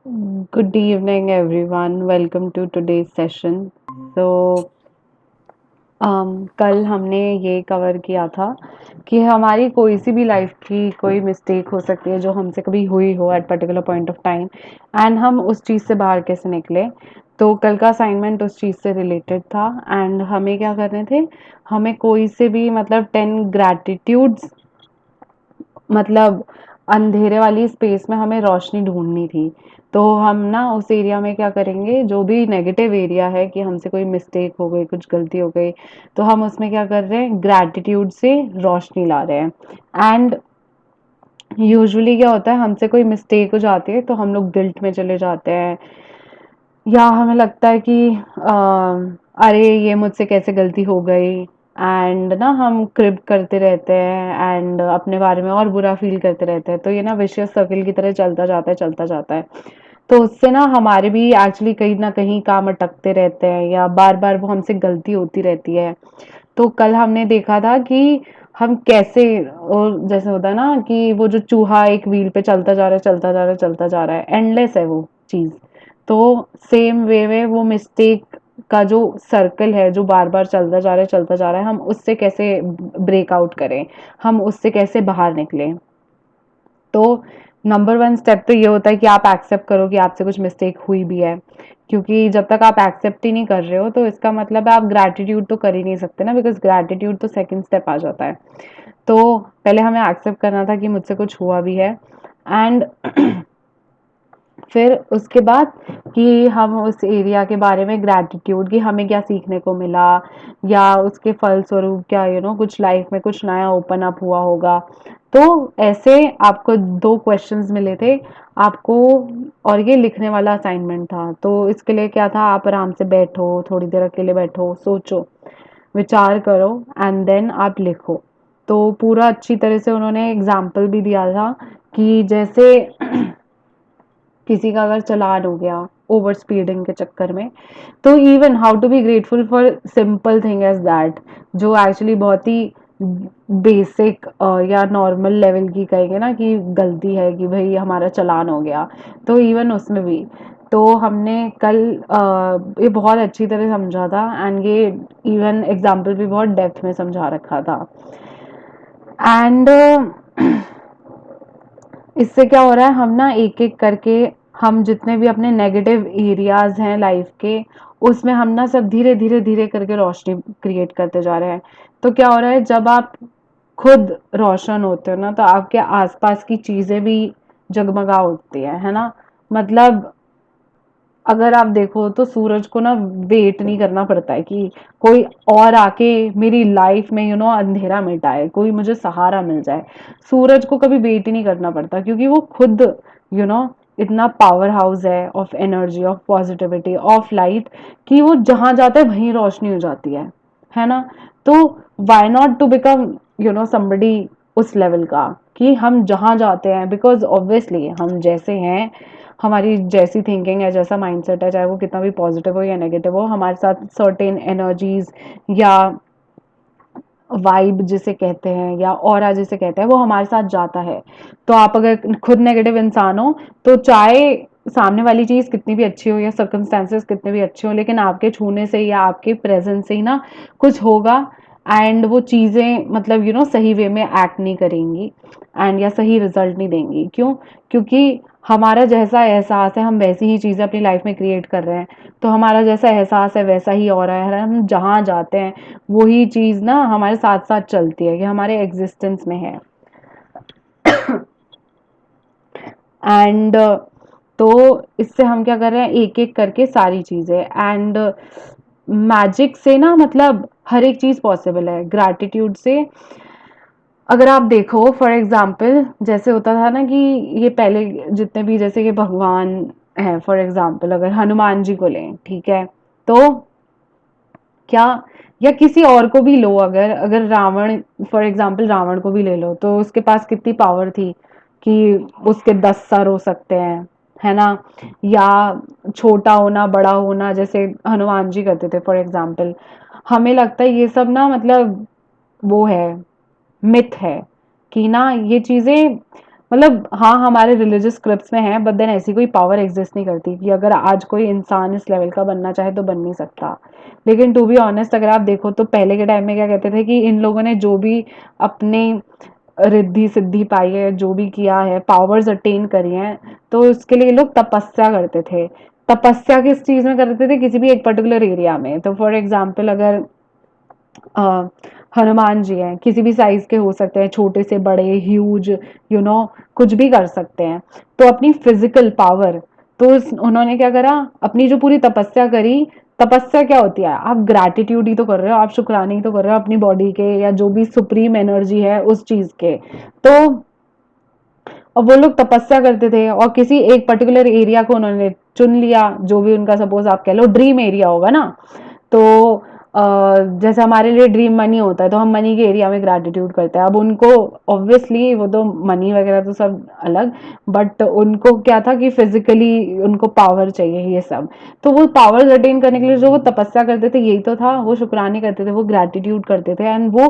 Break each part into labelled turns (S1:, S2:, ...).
S1: Good evening, everyone. Welcome to today's session. So, कल हमने ये कवर किया था कि हमारी कोई सी भी लाइफ की कोई मिस्टेक हो सकती है जो हमसे कभी हुई हो at particular point of time and हम उस चीज़ से बाहर कैसे निकले। तो कल का असाइनमेंट उस चीज़ से रिलेटेड था एंड हमें क्या करने थे, हमें कोई से भी मतलब 10 ग्रैटिट्यूड्स, मतलब अंधेरे वाली स्पेस में हमें रोशनी ढूँढनी थी। तो हम ना उस एरिया में क्या करेंगे, जो भी नेगेटिव एरिया है कि हमसे कोई मिस्टेक हो गई, कुछ गलती हो गई, तो हम उसमें क्या कर रहे हैं, ग्रैटिट्यूड से रोशनी ला रहे हैं। एंड यूजुअली क्या होता है, हमसे कोई मिस्टेक हो जाती है तो हम लोग गिल्ट में चले जाते हैं, या हमें लगता है कि अरे ये मुझसे कैसे गलती हो गई, एंड ना हम क्रिप करते रहते हैं एंड अपने बारे में और बुरा फील करते रहते हैं। तो ये ना विशियस सर्किल की तरह चलता जाता है, चलता जाता है। तो उससे ना हमारे भी एक्चुअली कहीं ना कहीं काम अटकते रहते हैं या बार बार वो हमसे गलती होती रहती है। तो कल हमने देखा था कि हम कैसे, और जैसे होता है ना कि वो जो चूहा एक व्हील पे चलता जा रहा है, चलता जा रहा है, चलता जा रहा है, एंडलेस है वो चीज। तो सेम वे में वो मिस्टेक का जो सर्कल है जो बार बार चलता जा रहा है, चलता जा रहा है, हम उससे कैसे ब्रेकआउट करें, हम उससे कैसे बाहर निकलें। तो नंबर वन स्टेप तो ये होता है कि आप एक्सेप्ट करो कि आपसे कुछ मिस्टेक हुई भी है, क्योंकि जब तक आप एक्सेप्ट ही नहीं कर रहे हो तो इसका मतलब है आप ग्रैटिट्यूड तो कर ही नहीं सकते ना, बिकॉज ग्रैटिट्यूड तो सेकंड स्टेप आ जाता है। तो पहले हमें एक्सेप्ट करना था कि मुझसे कुछ हुआ भी है, एंड फिर उसके बाद कि हम उस एरिया के बारे में ग्रैटिट्यूड कि हमें क्या सीखने को मिला, या उसके फलस्वरूप क्या कुछ लाइफ में कुछ नया ओपन अप हुआ होगा। तो ऐसे आपको दो क्वेश्चंस मिले थे आपको, और ये लिखने वाला असाइनमेंट था। तो इसके लिए क्या था, आप आराम से बैठो, थोड़ी देर अकेले बैठो, सोचो, विचार करो, एंड देन आप लिखो। तो पूरा अच्छी तरह से उन्होंने एग्जाम्पल भी दिया था कि जैसे किसी का अगर चालान हो गया ओवर स्पीडिंग के चक्कर में, तो even how to be grateful for simple thing as that, जो एक्चुअली बहुत ही बेसिक या नॉर्मल लेवल की कहेंगे ना कि गलती है कि भाई हमारा चालान हो गया, तो इवन उसमें भी। तो हमने कल ये बहुत अच्छी तरह समझा था, एंड ये इवन एग्जाम्पल भी बहुत डेप्थ में समझा रखा था। एंड इससे क्या हो रहा है, हम ना एक एक करके, हम जितने भी अपने नेगेटिव एरियाज हैं लाइफ के, उसमें हम ना सब धीरे धीरे धीरे करके रोशनी क्रिएट करते जा रहे हैं। तो क्या हो रहा है, जब आप खुद रोशन होते हो ना, तो आपके आसपास की चीजें भी जगमगा उठती है ना। मतलब अगर आप देखो तो सूरज को ना वेट नहीं करना पड़ता है कि कोई और आके मेरी लाइफ में अंधेरा मिटाए, कोई मुझे सहारा मिल जाए। सूरज को कभी वेट ही नहीं करना पड़ता, क्योंकि वो खुद यू नो इतना पावर हाउस है of energy, of positivity, of light, कि वो जहां जाता है वहीं रोशनी हो जाती है ना। तो why not to become somebody उस लेवल का, कि हम जहां जाते हैं, बिकॉज ऑब्वियसली हम जैसे हैं, हमारी जैसी थिंकिंग है, जैसा माइंडसेट है, चाहे वो कितना भी पॉजिटिव हो या नेगेटिव हो, हमारे साथ सर्टेन एनर्जीज या वाइब जिसे कहते हैं या ऑरा जिसे कहते हैं, वो हमारे साथ जाता है। तो आप अगर खुद नेगेटिव इंसान हो, तो चाहे सामने वाली चीज कितनी भी अच्छी हो या सर्कमस्टेंसेस कितने भी अच्छे हो, लेकिन आपके छूने से या आपके प्रेजेंस से ही ना कुछ होगा, एंड वो चीजें मतलब सही वे में एक्ट नहीं करेंगी, एंड या सही रिजल्ट नहीं देंगी। क्यों? क्योंकि हमारा जैसा एहसास है, हम वैसी ही चीजें अपनी लाइफ में क्रिएट कर रहे हैं। तो हमारा जैसा एहसास है वैसा ही हो रहा है, हम जहाँ जाते हैं वही चीज ना हमारे साथ साथ चलती है, कि हमारे एग्जिस्टेंस में है। एंड तो इससे हम क्या कर रहे हैं, एक एक करके सारी चीजें, एंड मैजिक से ना मतलब हर एक चीज पॉसिबल है ग्रैटिट्यूड से। अगर आप देखो फॉर एग्जाम्पल, जैसे होता था ना कि ये पहले जितने भी जैसे कि भगवान हैं, फॉर एग्जाम्पल अगर हनुमान जी को लें, ठीक है, तो क्या, या किसी और को भी लो, अगर अगर रावण, फॉर एग्जाम्पल रावण को भी ले लो, तो उसके पास कितनी पावर थी कि उसके 10 सर हो सकते हैं, है ना। या छोटा होना, बड़ा होना, जैसे हनुमान जी करते थे फॉर एग्जाम्पल। हमें लगता है ये सब ना मतलब वो है, मिथ है, कि ना ये चीजें मतलब हाँ हमारे रिलीजियस स्क्रिप्ट्स में है, बट देन ऐसी कोई पावर एग्जिस्ट नहीं करती कि अगर आज कोई इंसान इस लेवल का बनना चाहे तो बन नहीं सकता। लेकिन टू बी ऑनेस्ट अगर आप देखो तो पहले के टाइम में क्या कहते थे कि इन लोगों ने जो भी अपने रिद्धि सिद्धि पाई है, जो भी किया है, पावर्स अटेन करी हैं, तो उसके लिए लोग तपस्या करते थे। तपस्या किस चीज में करते थे? किसी भी एक पर्टिकुलर एरिया में। तो फॉर एग्जाम्पल अगर अ, हनुमान जी हैं, किसी भी साइज के हो सकते हैं, छोटे से बड़े, ह्यूज, कुछ भी कर सकते हैं। तो अपनी फिजिकल पावर, तो उन्होंने क्या करा, अपनी जो पूरी तपस्या करी। तपस्या क्या होती है? आप ग्रैटिट्यूड ही तो कर रहे हो, आप शुक्राने ही तो कर रहे हो अपनी बॉडी के या जो भी सुप्रीम एनर्जी है उस चीज के। तो और वो लोग तपस्या करते थे और किसी एक पर्टिकुलर एरिया को उन्होंने चुन लिया, जो भी उनका सपोज आप कह लो ड्रीम एरिया होगा ना। तो जैसे हमारे लिए ड्रीम मनी होता है तो हम मनी के एरिया में ग्रैटिट्यूड करते हैं। अब उनको ऑब्वियसली वो तो मनी वगैरह तो सब अलग, बट उनको क्या था कि फिजिकली उनको पावर चाहिए ये सब। तो वो पावर्स अटेन करने के लिए जो वो तपस्या करते थे यही तो था, वो शुक्राने करते थे, वो ग्रैटिट्यूड करते थे। एंड वो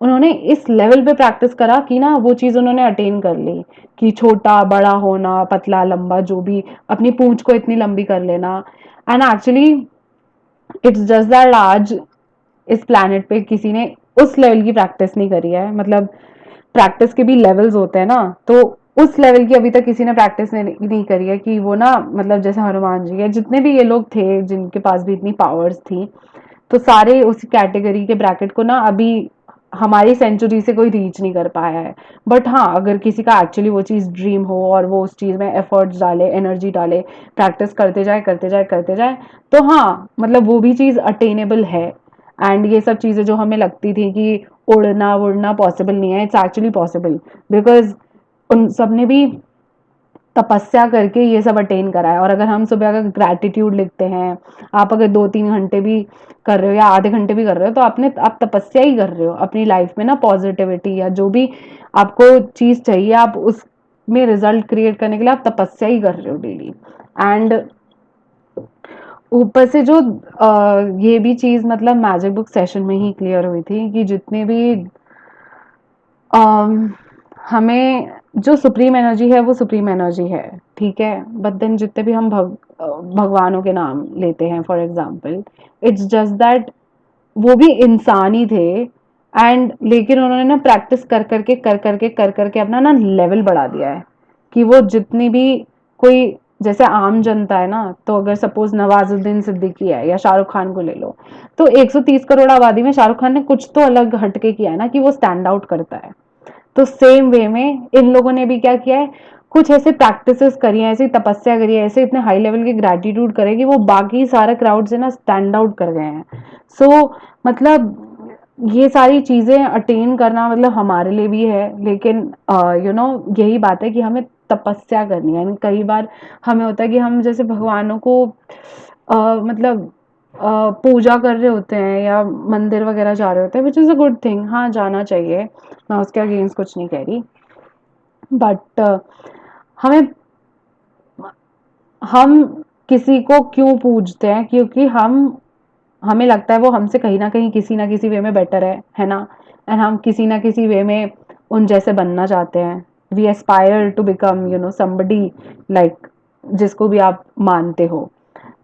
S1: उन्होंने इस लेवल पे प्रैक्टिस करा कि ना वो चीज उन्होंने अटेन कर ली, कि छोटा बड़ा होना, पतला लंबा, जो भी अपनी पूंछ को इतनी लंबी कर लेना। And actually it's just that आज इस प्लैनेट पे किसी ने उस लेवल की प्रैक्टिस नहीं करी है। मतलब प्रैक्टिस के भी लेवल्स होते हैं ना, तो उस लेवल की अभी तक किसी ने प्रैक्टिस नहीं करी है कि वो ना, मतलब जैसे हनुमान जी या जितने भी ये लोग थे जिनके पास भी इतनी पावर्स थी, तो सारे उस कैटेगरी के ब्रैकेट को ना अभी हमारी सेंचुरी से कोई रीच नहीं कर पाया है। बट हाँ अगर किसी का एक्चुअली वो चीज़ ड्रीम हो और वो उस चीज़ में एफर्ट्स डाले, एनर्जी डाले, प्रैक्टिस करते जाए करते जाए करते जाए, तो हाँ मतलब वो भी चीज़ अटेनेबल है। एंड ये सब चीज़ें जो हमें लगती थी कि उड़ना उड़ना पॉसिबल नहीं है, इट्स एक्चुअली पॉसिबल, बिकॉज उन सब ने भी तपस्या करके ये सब अटेन करा है। और अगर हम सुबह अगर ग्रैटिट्यूड लिखते हैं, आप अगर 2-3 घंटे भी कर रहे हो या आधे घंटे भी कर रहे हो, तो आप तपस्या ही कर रहे हो अपनी लाइफ में ना, पॉजिटिविटी या जो भी आपको चीज चाहिए आप उसमें रिजल्ट क्रिएट करने के लिए आप तपस्या ही कर रहे हो डेली। एंड ऊपर से जो ये भी चीज मतलब मैजिक बुक सेशन में ही क्लियर हुई थी कि जितने भी अम, हमें जो सुप्रीम एनर्जी है वो सुप्रीम एनर्जी है, ठीक है। बट देन जितने भी हम भगवानों के नाम लेते हैं for example, it's just that वो भी इंसान ही थे। एंड लेकिन उन्होंने ना प्रैक्टिस कर करके अपना ना लेवल बढ़ा दिया है, कि वो जितनी भी कोई जैसे आम जनता है ना, तो अगर सपोज नवाजुद्दीन सिद्दीकी है या शाहरुख खान को ले लो, तो 130 करोड़ आबादी में शाहरुख खान ने कुछ तो अलग हटके किया है ना कि वो स्टैंड आउट करता है। तो सेम वे में इन लोगों ने भी क्या किया है, कुछ ऐसे प्रैक्टिसेस करी है, ऐसी तपस्या करी है, ऐसे इतने हाई लेवल के ग्रेटिट्यूड करे कि वो बाकी सारे क्राउड से ना स्टैंड आउट कर गए हैं। सो मतलब ये सारी चीजें अटेन करना मतलब हमारे लिए भी है, लेकिन यही बात है कि हमें तपस्या करनी है। कई बार हमें होता है कि हम जैसे भगवानों को मतलब पूजा कर रहे होते हैं या मंदिर वगैरह जा रहे होते हैं, which is a good thing, हाँ जाना चाहिए, मैं उसके अगेंस्ट कुछ नहीं कह रही। बट हमें हम किसी को क्यों पूजते हैं? क्योंकि हमें लगता है वो हमसे कहीं ना कहीं किसी ना किसी वे में बेटर है ना। एंड हम किसी ना किसी वे में उन जैसे बनना चाहते हैं। We aspire to become somebody like जिसको भी आप मानते हो।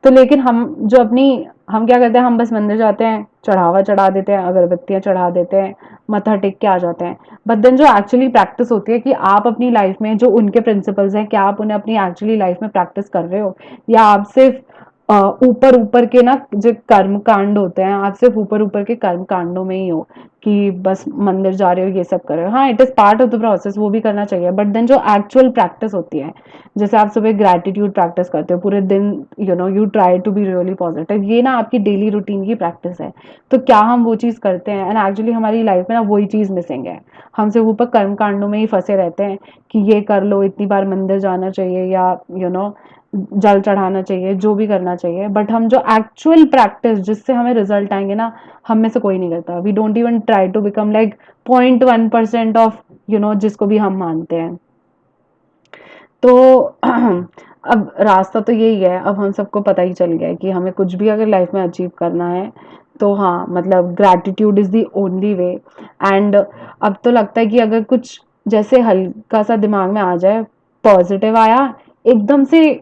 S1: तो लेकिन हम क्या करते हैं, हम बस मंदिर जाते हैं, चढ़ावा चढ़ा देते हैं, अगरबत्तियां चढ़ा देते हैं, मत्था टेक के आ जाते हैं। बट देन जो एक्चुअली प्रैक्टिस होती है कि आप अपनी लाइफ में जो उनके प्रिंसिपल्स हैं, क्या आप उन्हें अपनी एक्चुअली लाइफ में प्रैक्टिस कर रहे हो, या आप सिर्फ ऊपर ऊपर के ना जो कर्म कांड होते हैं, आप सिर्फ ऊपर ऊपर के कर्म कांडों में ही हो कि बस मंदिर जा रहे हो, ये सब कर रहे हो। हाँ it is part of the process, वो भी करना चाहिए, बट देन जो एक्चुअल प्रैक्टिस होती है, जैसे आप सुबह ग्रैटिट्यूड प्रैक्टिस करते हो पूरे दिन, you try to be really positive, ये ना आपकी डेली रूटीन की प्रैक्टिस है। तो क्या हम वो चीज़ करते हैं? एंड एक्चुअली हमारी लाइफ में ना वही चीज़ मिसिंग है। हम सिर्फ ऊपर कर्म कांडों में ही फंसे रहते हैं कि ये कर लो, इतनी बार मंदिर जाना चाहिए, या जल चढ़ाना चाहिए, जो भी करना चाहिए। बट हम जो एक्चुअल प्रैक्टिस जिससे हमें रिजल्ट आएंगे ना, हम में से कोई नहीं करता। We don't even try to become like 0.1% of जिसको भी हम मानते हैं। तो अब रास्ता तो यही है, अब हम सबको पता ही चल गया है कि हमें कुछ भी अगर लाइफ में अचीव करना है तो हाँ मतलब gratitude is the only way. And अब तो लगता है कि अगर कुछ जैसे हल्का सा दिमाग में आ जाए, पॉजिटिव आया, एकदम से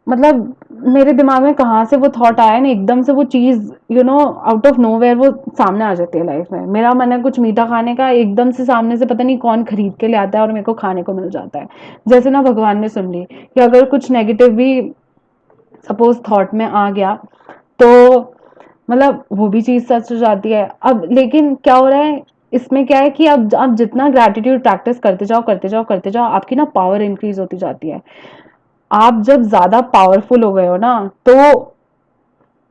S1: मतलब मेरे दिमाग में कहाँ से वो थॉट आया ना, एकदम से वो चीज़ आउट ऑफ नोवेयर वो सामने आ जाती है लाइफ में। मेरा मन है कुछ मीठा खाने का, एकदम से सामने से पता नहीं कौन खरीद के ले आता है और मेरे को खाने को मिल जाता है। जैसे ना भगवान ने सुन ली कि अगर कुछ नेगेटिव भी सपोज थॉट में आ गया, तो मतलब वो भी चीज़ सच हो जाती है। अब लेकिन क्या हो रहा है इसमें, क्या है कि अब आप जितना ग्रैटिट्यूड प्रैक्टिस करते जाओ करते जाओ करते जाओ, आपकी ना पावर इंक्रीज होती जाती है। आप जब ज्यादा पावरफुल हो गए हो ना, तो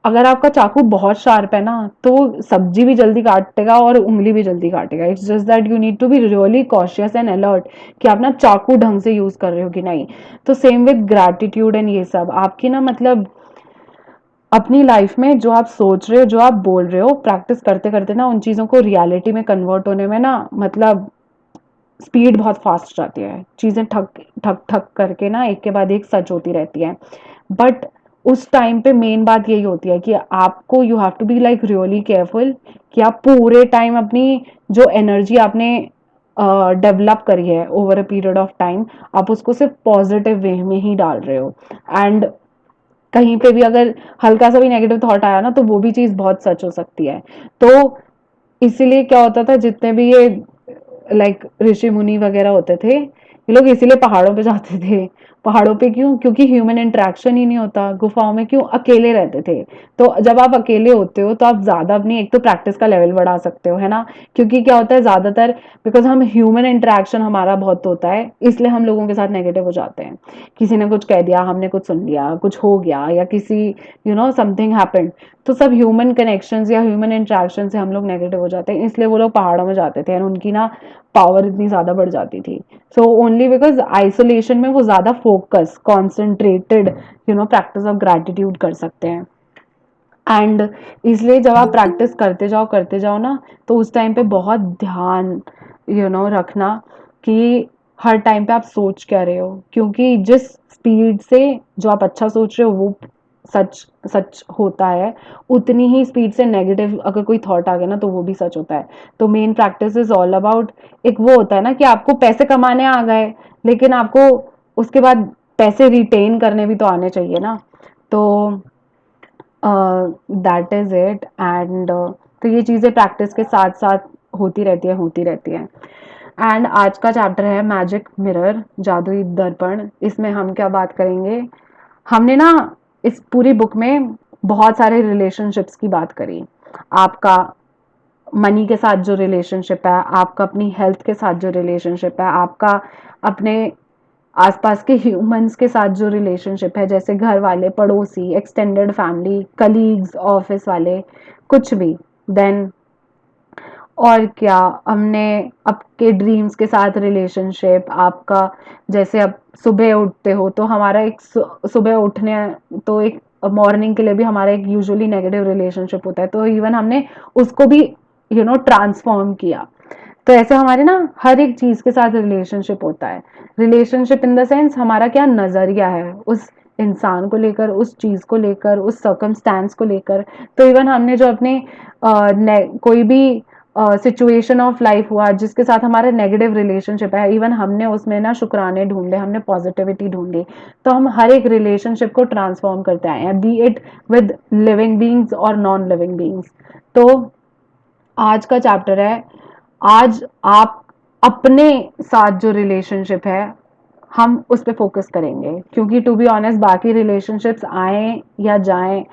S1: अगर आपका चाकू बहुत शार्प है ना, तो सब्जी भी जल्दी काटेगा और उंगली भी जल्दी काटेगा। It's just that you need to be really cautious and alert कि आप ना चाकू ढंग से यूज कर रहे हो कि नहीं। तो सेम विद ग्रैटिट्यूड एंड ये सब आपकी ना मतलब अपनी लाइफ में जो आप सोच रहे हो, जो आप बोल रहे हो, प्रैक्टिस करते करते ना उन चीजों को रियलिटी में कन्वर्ट होने में ना मतलब स्पीड बहुत फास्ट जाती है। चीजें ठक ठक ठक करके ना एक के बाद एक सच होती रहती है। बट उस टाइम पे मेन बात यही होती है कि आपको you have to be like really careful कि आप पूरे टाइम अपनी जो एनर्जी आपने डेवलप करी है over a period of time, आप उसको सिर्फ पॉजिटिव वे में ही डाल रहे हो। एंड कहीं पे भी अगर हल्का सा भी नेगेटिव थॉट आया ना, तो वो भी चीज बहुत सच हो सकती है। तो इसीलिए क्या होता था, जितने भी ये लाइक ऋषि मुनि वगैरह होते थे, ये लोग इसीलिए पहाड़ों पे जाते थे। पहाड़ों पे क्यों? क्योंकि ह्यूमन इंटरेक्शन ही नहीं होता। गुफाओं में क्यों? अकेले रहते थे। तो जब आप अकेले होते हो तो आप ज्यादा अपनी एक तो प्रैक्टिस का लेवल बढ़ा सकते हो, है ना। क्योंकि क्या होता है ज्यादातर, बिकॉज हम ह्यूमन इंटरेक्शन हमारा बहुत होता है, इसलिए हम लोगों के साथ नेगेटिव हो जाते हैं। किसी ने कुछ कह दिया, हमने कुछ सुन लिया, कुछ हो गया, या किसी समथिंग हैपेंड, तो सब ह्यूमन कनेक्शंस या ह्यूमन इंटरेक्शन से हम लोग नेगेटिव हो जाते हैं। इसलिए वो लोग पहाड़ों में जाते थे और उनकी ना पावर इतनी ज्यादा बढ़ जाती थी। सो ओनली बिकॉज आइसोलेशन में वो ज्यादा focus, concentrated practice of gratitude कर सकते हैं। एंड इसलिए जब आप प्रैक्टिस करते जाओ ना, तो उस टाइम पे बहुत ध्यान रखना कि हर टाइम पे आप सोच क्या रहे हो। क्योंकि जिस स्पीड से जो आप अच्छा सोच रहे हो वो सच सच होता है, उतनी ही स्पीड से नेगेटिव अगर कोई थॉट आ गया ना, तो वो भी सच होता है। तो main practice is all about, एक वो होता है ना कि आपको पैसे कमाने आ गए, लेकिन आपको उसके बाद पैसे रिटेन करने भी तो आने चाहिए ना। तो दैट इज इट। एंड तो ये चीज़ें प्रैक्टिस के साथ साथ होती रहती है। एंड आज का चैप्टर है मैजिक मिरर, जादुई दर्पण। इसमें हम क्या बात करेंगे, हमने ना इस पूरी बुक में बहुत सारे रिलेशनशिप्स की बात करी। आपका मनी के साथ जो रिलेशनशिप है, आपका अपनी हेल्थ के साथ जो रिलेशनशिप है, आपका अपने आसपास के ह्यूमंस के साथ जो रिलेशनशिप है, जैसे घर वाले, पड़ोसी, एक्सटेंडेड फैमिली, कलीग्स, ऑफिस वाले, कुछ भी। देन और क्या, हमने आपके ड्रीम्स के साथ रिलेशनशिप, आपका जैसे अब सुबह उठते हो तो हमारा एक सुबह उठने, तो एक मॉर्निंग के लिए भी हमारा एक यूजुअली नेगेटिव रिलेशनशिप होता है, तो इवन हमने उसको भी ट्रांसफॉर्म किया। तो ऐसे हमारे ना हर एक चीज के साथ रिलेशनशिप होता है। रिलेशनशिप इन द सेंस हमारा क्या नजरिया है उस इंसान को लेकर, उस चीज को लेकर, उस सर्कमस्टेंस को लेकर। तो इवन हमने जो अपने कोई भी सिचुएशन ऑफ लाइफ हुआ जिसके साथ हमारा नेगेटिव रिलेशनशिप है, इवन हमने उसमें ना शुक्राने ढूंढे, हमने पॉजिटिविटी ढूंढी। तो हम हर एक रिलेशनशिप को ट्रांसफॉर्म करते आए हैं, B it with living beings और नॉन लिविंग बींग्स। तो आज का चैप्टर है, आज आप अपने साथ जो रिलेशनशिप है, हम उस पर फोकस करेंगे। क्योंकि टू बी ऑनेस्ट बाकी रिलेशनशिप्स आए या जाएं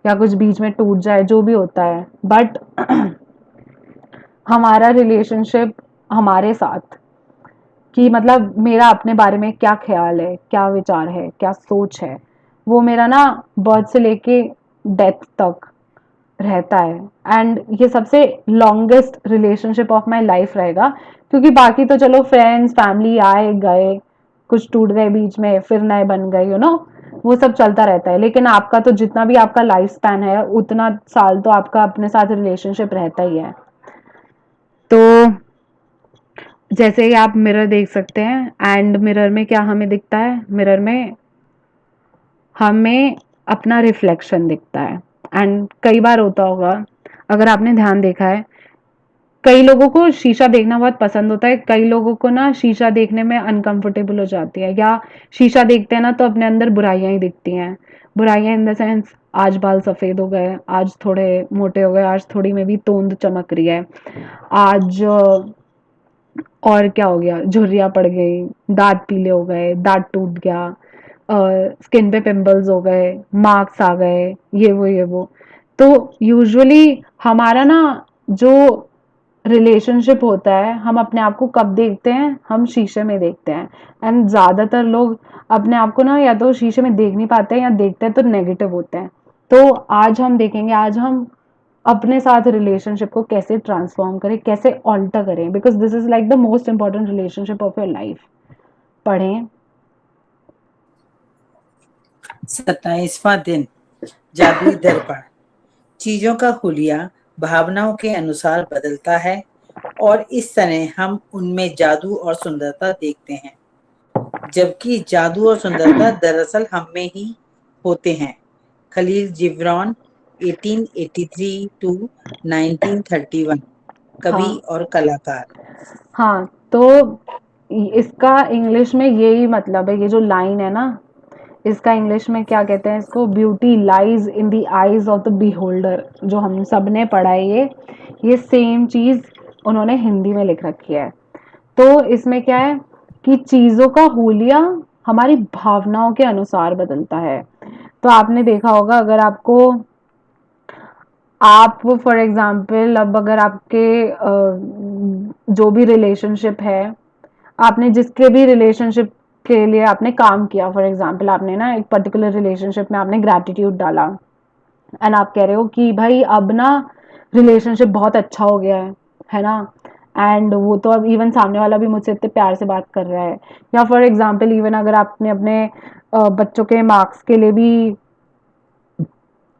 S1: या कुछ बीच में टूट जाए, जो भी होता है, बट हमारा रिलेशनशिप हमारे साथ, कि मतलब मेरा अपने बारे में क्या ख्याल है, क्या विचार है, क्या सोच है, वो मेरा ना बर्थ से लेके डेथ तक रहता है। एंड ये सबसे longest relationship of my life रहेगा। क्योंकि बाकी तो चलो फ्रेंड्स फैमिली आए गए, कुछ टूट गए बीच में, फिर नए बन गए, वो सब चलता रहता है। लेकिन आपका तो जितना भी आपका लाइफ स्पैन है, उतना साल तो आपका अपने साथ रिलेशनशिप रहता ही है। तो जैसे ही आप मिरर देख सकते हैं, एंड मिरर में क्या हमें दिखता है, मिरर में हमें अपना रिफ्लेक्शन दिखता है। एंड कई बार होता होगा, अगर आपने ध्यान देखा है, कई लोगों को शीशा देखना बहुत पसंद होता है, कई लोगों को ना शीशा देखने में अनकंफर्टेबल हो जाती है, या शीशा देखते हैं ना तो अपने अंदर बुराइयां ही दिखती हैं। बुराइयां इन द सेंस, आज बाल सफेद हो गए, आज थोड़े मोटे हो गए, आज थोड़ी में भी तोंद चमक रही है, आज और क्या हो गया, झुर्रियाँ पड़ गई, दाँत पीले हो गए, दाँत टूट गया, स्किन पे पिंपल्स हो गए, मार्क्स आ गए, ये वो। तो यूजुअली हमारा ना जो रिलेशनशिप होता है, हम अपने आप को कब देखते हैं, हम शीशे में देखते हैं। एंड ज़्यादातर लोग अपने आप को ना या तो शीशे में देख नहीं पाते हैं, या देखते हैं तो नेगेटिव होते हैं। तो आज हम देखेंगे, आज हम अपने साथ रिलेशनशिप को कैसे ट्रांसफॉर्म करें, कैसे ऑल्टर करें, because this is like the most important relationship of your life. पढ़ें।
S2: 27वां दिन, जादुई दर्पण। चीजों का हुलिया भावनाओं के अनुसार बदलता है और इस तरह हम उनमें जादू और सुंदरता देखते हैं, जबकि जादू और सुंदरता दरअसल हम में ही होते हैं। खलील जिब्रान, 1883 टू 1931, कवि
S1: हाँ
S2: और कलाकार।
S1: हाँ, तो इसका इंग्लिश में यही मतलब है, ये जो लाइन है ना, इसका इंग्लिश में क्या कहते हैं इसको, beauty lies in the eyes of the beholder, जो हम सब ने पढ़ा है ये सेम चीज उन्होंने हिंदी में लिख रखी है। तो इसमें क्या है कि चीजों का हुलिया हमारी भावनाओं के अनुसार बदलता है। तो आपने देखा होगा, अगर आपको, आप फॉर एग्जाम्पल, अब अगर आपके जो भी रिलेशनशिप है, आपने जिसके भी रिलेशनशिप के लिए आपने काम किया, फॉर एग्जाम्पल आपने ना एक पर्टिकुलर रिलेशनशिप में आपने ग्रैटिट्यूड डाला, एंड आप कह रहे हो कि भाई अब ना रिलेशनशिप बहुत अच्छा हो गया है ना, एंड वो तो अब इवन सामने वाला भी मुझसे इतने प्यार से बात कर रहा है। या फॉर एग्जाम्पल इवन अगर आपने अपने बच्चों के मार्क्स के लिए भी,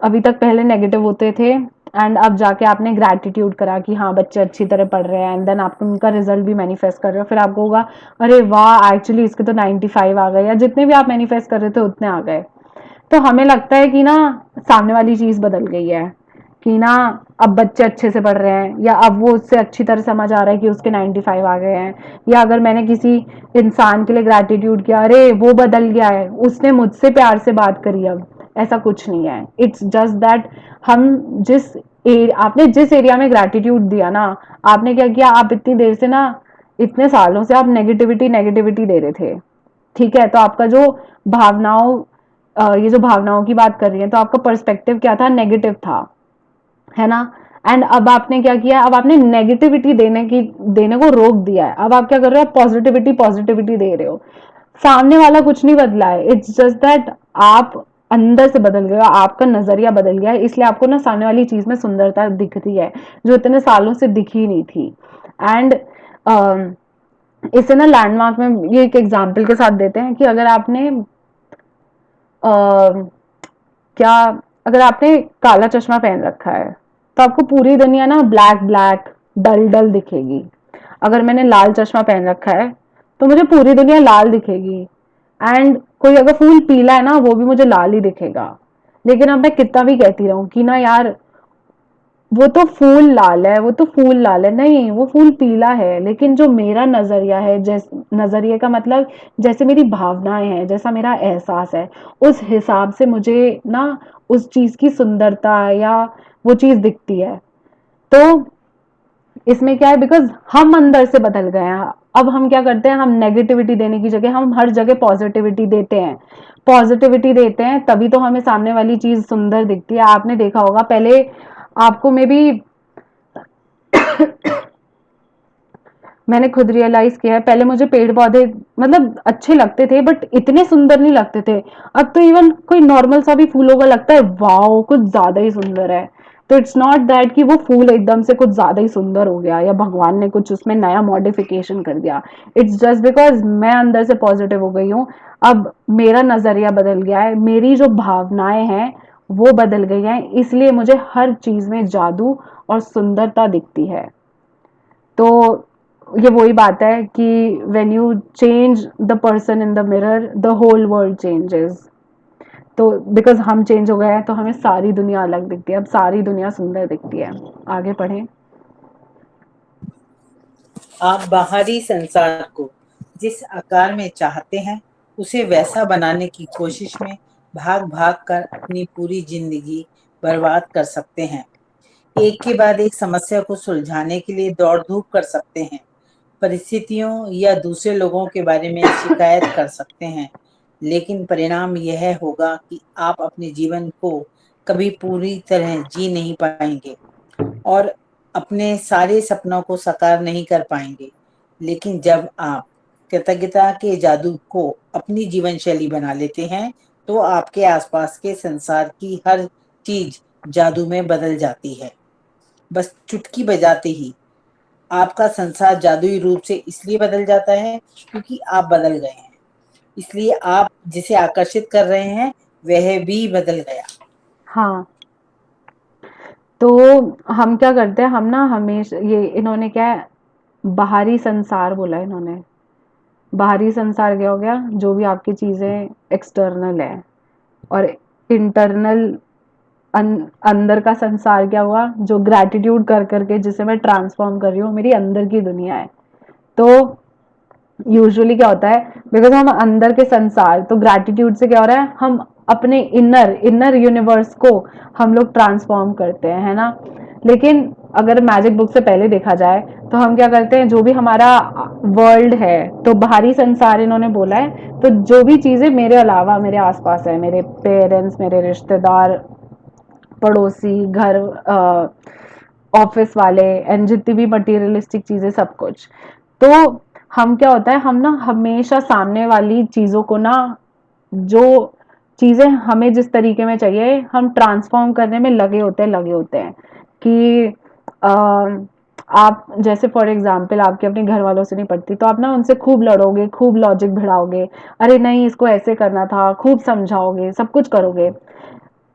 S1: अभी तक पहले नेगेटिव होते थे, एंड अब जाके आपने ग्रैटिट्यूड करा कि हाँ बच्चे अच्छी तरह पढ़ रहे हैं, एंड देन आप उनका रिजल्ट भी मैनिफेस्ट कर रहे हो, फिर आपको होगा अरे वाह एक्चुअली इसके तो 95 आ गए, या जितने भी आप मैनिफेस्ट कर रहे थे उतने आ गए। तो हमें लगता है कि ना सामने वाली चीज बदल गई है, कि ना अब बच्चे अच्छे से पढ़ रहे हैं, या अब वो उससे अच्छी तरह समझ आ रहा है कि उसके 95 आ गए हैं। या अगर मैंने किसी इंसान के लिए ग्रैटिट्यूड किया, अरे वो बदल गया है, उसने मुझसे प्यार से बात करी, अब ऐसा कुछ नहीं है। इट्स जस्ट दैट हम आपने जिस एरिया में ग्रैटिट्यूड दिया ना, आपने क्या किया, आप इतनी देर से ना, इतने सालों से आप नेगेटिविटी नेगेटिविटी दे रहे थे, ठीक है, तो आपका जो भावनाओं, ये जो भावनाओं की बात कर रही है, तो आपका पर्सपेक्टिव क्या था, नेगेटिव था, है ना। एंड अब आपने क्या किया, अब आपने नेगेटिविटी देने को रोक दिया है, अब आप क्या कर रहे हो, पॉजिटिविटी पॉजिटिविटी दे रहे हो। सामने वाला कुछ नहीं बदला है, इट्स जस्ट दैट आप अंदर से बदल गए हो, आपका नजरिया बदल गया है, इसलिए आपको ना सामने वाली चीज में सुंदरता दिख रही है, जो इतने सालों से दिखी नहीं थी। एंड इसे ना लैंडमार्क में ये एक एग्जाम्पल के साथ देते हैं कि अगर आपने क्या, अगर आपने काला चश्मा पहन रखा है, तो आपको पूरी दुनिया ना ब्लैक ब्लैक डल डल दिखेगी। अगर मैंने लाल चश्मा पहन रखा है, तो मुझे पूरी दुनिया लाल दिखेगी, एंड कोई अगर फूल पीला है ना, वो भी मुझे लाल ही दिखेगा। लेकिन अब मैं कितना भी कहती रहूं कि ना यार वो तो फूल लाल है, वो तो फूल लाल है, नहीं वो फूल पीला है, लेकिन जो मेरा नजरिया है, नजरिए का मतलब जैसे मेरी भावनाएं हैं, जैसा मेरा एहसास है, उस हिसाब से मुझे ना उस चीज की सुंदरता या वो चीज दिखती है। तो इसमें क्या है, बिकॉज हम अंदर से बदल गए हैं, अब हम क्या करते हैं, हम नेगेटिविटी देने की जगह हम हर जगह पॉजिटिविटी देते हैं, पॉजिटिविटी देते हैं, तभी तो हमें सामने वाली चीज सुंदर दिखती है। आपने देखा होगा पहले, आपको में भी, मैंने खुद रियलाइज किया है, पहले मुझे पेड़ पौधे मतलब अच्छे लगते थे, बट इतने सुंदर नहीं लगते थे। अब तो इवन कोई नॉर्मल सा भी फूल होगा, लगता है वाओ कुछ ज्यादा ही सुंदर है। तो इट्स नॉट दैट कि वो फूल एकदम से कुछ ज्यादा ही सुंदर हो गया, या भगवान ने कुछ उसमें नया मॉडिफिकेशन कर दिया। इट्स जस्ट बिकॉज मैं अंदर से पॉजिटिव हो गई हूँ, अब मेरा नजरिया बदल गया है, मेरी जो भावनाएं हैं वो बदल गई हैं, इसलिए मुझे हर चीज में जादू और सुंदरता दिखती है। तो ये वही बात है कि when you change the person in the mirror, the whole world changes. तो बिकॉज हम चेंज हो गए हैं, तो हमें सारी दुनिया अलग दिखती है, अब सारी दुनिया सुंदर दिखती है। आगे पढ़ें।
S2: आप बाहरी संसार को जिस आकार में चाहते हैं उसे वैसा बनाने की कोशिश में भाग भाग कर अपनी पूरी जिंदगी बर्बाद कर सकते हैं। एक के बाद एक समस्या को सुलझाने के लिए दौड़ धूप कर सकते हैं, परिस्थितियों या दूसरे लोगों के बारे में शिकायत कर सकते हैं, लेकिन परिणाम यह होगा कि आप अपने जीवन को कभी पूरी तरह जी नहीं पाएंगे और अपने सारे सपनों को साकार नहीं कर पाएंगे। लेकिन जब आप कृतज्ञता के जादू को अपनी जीवन शैली बना लेते हैं, तो आपके आसपास के संसार की हर चीज जादू में बदल जाती है। बस चुटकी बजाते ही आपका संसार जादुई रूप से इसलिए बदल जाता है क्योंकि आप बदल गए हैं। इसलिए आप जिसे आकर्षित कर रहे हैं वह भी बदल गया।
S1: हाँ, तो हम क्या करते हैं, हम ना हमेशा ये इन्होंने क्या है, बाहरी संसार बोला है इन्होंने। बाहरी संसार क्या हो गया, जो भी आपकी चीजें एक्सटर्नल है, और इंटरनल अंदर का संसार क्या हुआ, जो ग्रैटिट्यूड कर करके जिसे मैं ट्रांसफॉर्म कर रही हूँ, मेरी अंदर की दुनिया है। तो यूजुअली क्या होता है, बिकॉज हम अंदर के संसार, तो ग्रैटिट्यूड से क्या हो रहा है, हम अपने इनर इनर यूनिवर्स को हम लोग ट्रांसफॉर्म करते हैं, है ना। लेकिन अगर मैजिक बुक से पहले देखा जाए तो हम क्या करते हैं, जो भी हमारा वर्ल्ड है, तो बाहरी संसार इन्होंने बोला है, तो जो भी चीजें मेरे अलावा मेरे आसपास है, मेरे पेरेंट्स, मेरे रिश्तेदार, पड़ोसी, घर, ऑफिस वाले, एंड जितनी भी मटीरियलिस्टिक चीजें, सब कुछ। तो हम क्या होता है, हम ना हमेशा सामने वाली चीजों को ना, जो चीजें हमें जिस तरीके में चाहिए, हम ट्रांसफॉर्म करने में लगे होते हैं कि आप जैसे फॉर एग्जाम्पल आपके अपने घर वालों से नहीं पड़ती, तो आप ना उनसे खूब लड़ोगे, खूब लॉजिक भिड़ाओगे, अरे नहीं इसको ऐसे करना था, खूब समझाओगे, सब कुछ करोगे।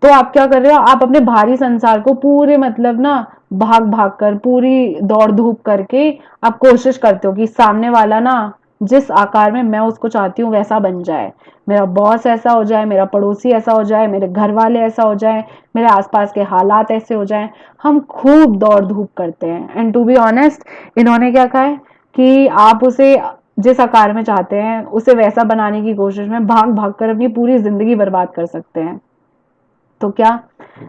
S1: तो आप क्या कर रहे हो, आप अपने बाहरी संसार को पूरे मतलब ना भाग भाग कर, पूरी दौड़ धूप करके आप कोशिश करते हो कि सामने वाला ना जिस आकार में मैं उसको चाहती हूँ वैसा बन जाए, मेरा बॉस ऐसा हो जाए, मेरा पड़ोसी ऐसा हो जाए, मेरे घर वाले ऐसा हो जाए, मेरे आसपास के हालात ऐसे हो जाए। हम खूब दौड़ धूप करते हैं, एंड टू बी ऑनेस्ट, इन्होंने क्या कहा है कि आप उसे जिस आकार में चाहते हैं उसे वैसा बनाने की कोशिश में भाग भाग कर अपनी पूरी जिंदगी बर्बाद कर सकते हैं। तो क्या,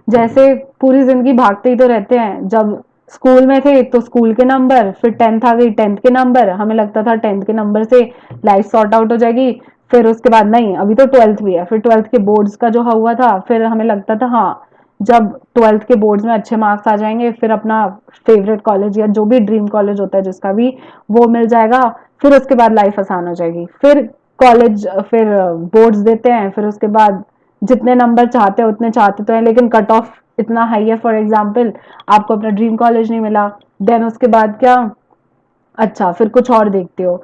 S1: जैसे पूरी जिंदगी भागते ही तो रहते हैं, जब स्कूल में थे तो स्कूल के नंबर, फिर टेंथ आ गई, टेंथ के नंबर, हमें लगता था टेंथ के नंबर से लाइफ सॉर्ट आउट हो जाएगी। फिर उसके बाद नहीं, अभी तो ट्वेल्थ भी है, फिर ट्वेल्थ के बोर्ड्स का जो हुआ था, फिर हमें लगता था हाँ, जब ट्वेल्थ के बोर्ड्स में अच्छे मार्क्स आ जाएंगे, फिर अपना फेवरेट कॉलेज या जो भी ड्रीम कॉलेज होता है जिसका भी, वो मिल जाएगा, फिर उसके बाद लाइफ आसान हो जाएगी। फिर कॉलेज, फिर बोर्ड्स देते हैं, फिर उसके बाद जितने नंबर चाहते हैं उतने चाहते तो हैं, लेकिन कट ऑफ इतना हाई है, फॉर एग्जाम्पल आपको अपना ड्रीम कॉलेज नहीं मिला। देन उसके बाद क्या, अच्छा फिर कुछ और देखते हो,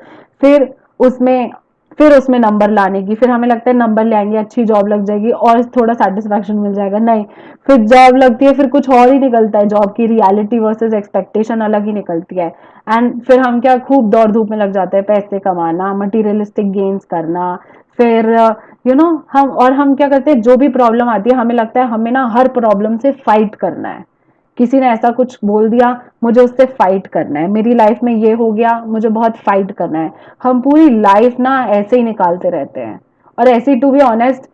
S1: फिर उसमें फिर उसमें नंबर लाने की, फिर हमें लगता है नंबर ले आएंगे, अच्छी जॉब लग जाएगी और थोड़ा सेटिस्फेक्शन मिल जाएगा, नहीं, फिर जॉब लगती है, फिर कुछ और ही निकलता है, जॉब की रियलिटी वर्सेस एक्सपेक्टेशन अलग ही निकलती है। एंड फिर हम क्या खूब दौड़ धूप में लग जाते हैं, पैसे कमाना, मटीरियलिस्टिक गेन्स करना, फिर हम क्या करते हैं, जो भी प्रॉब्लम आती है हमें लगता है हमें ना हर प्रॉब्लम से फाइट करना है। किसी ने ऐसा कुछ बोल दिया, मुझे उससे फाइट करना है, मेरी लाइफ में ये हो गया, मुझे बहुत फाइट करना है। हम पूरी लाइफ ना ऐसे ही निकालते रहते हैं। और ऐसे ही टू बी ऑनेस्ट,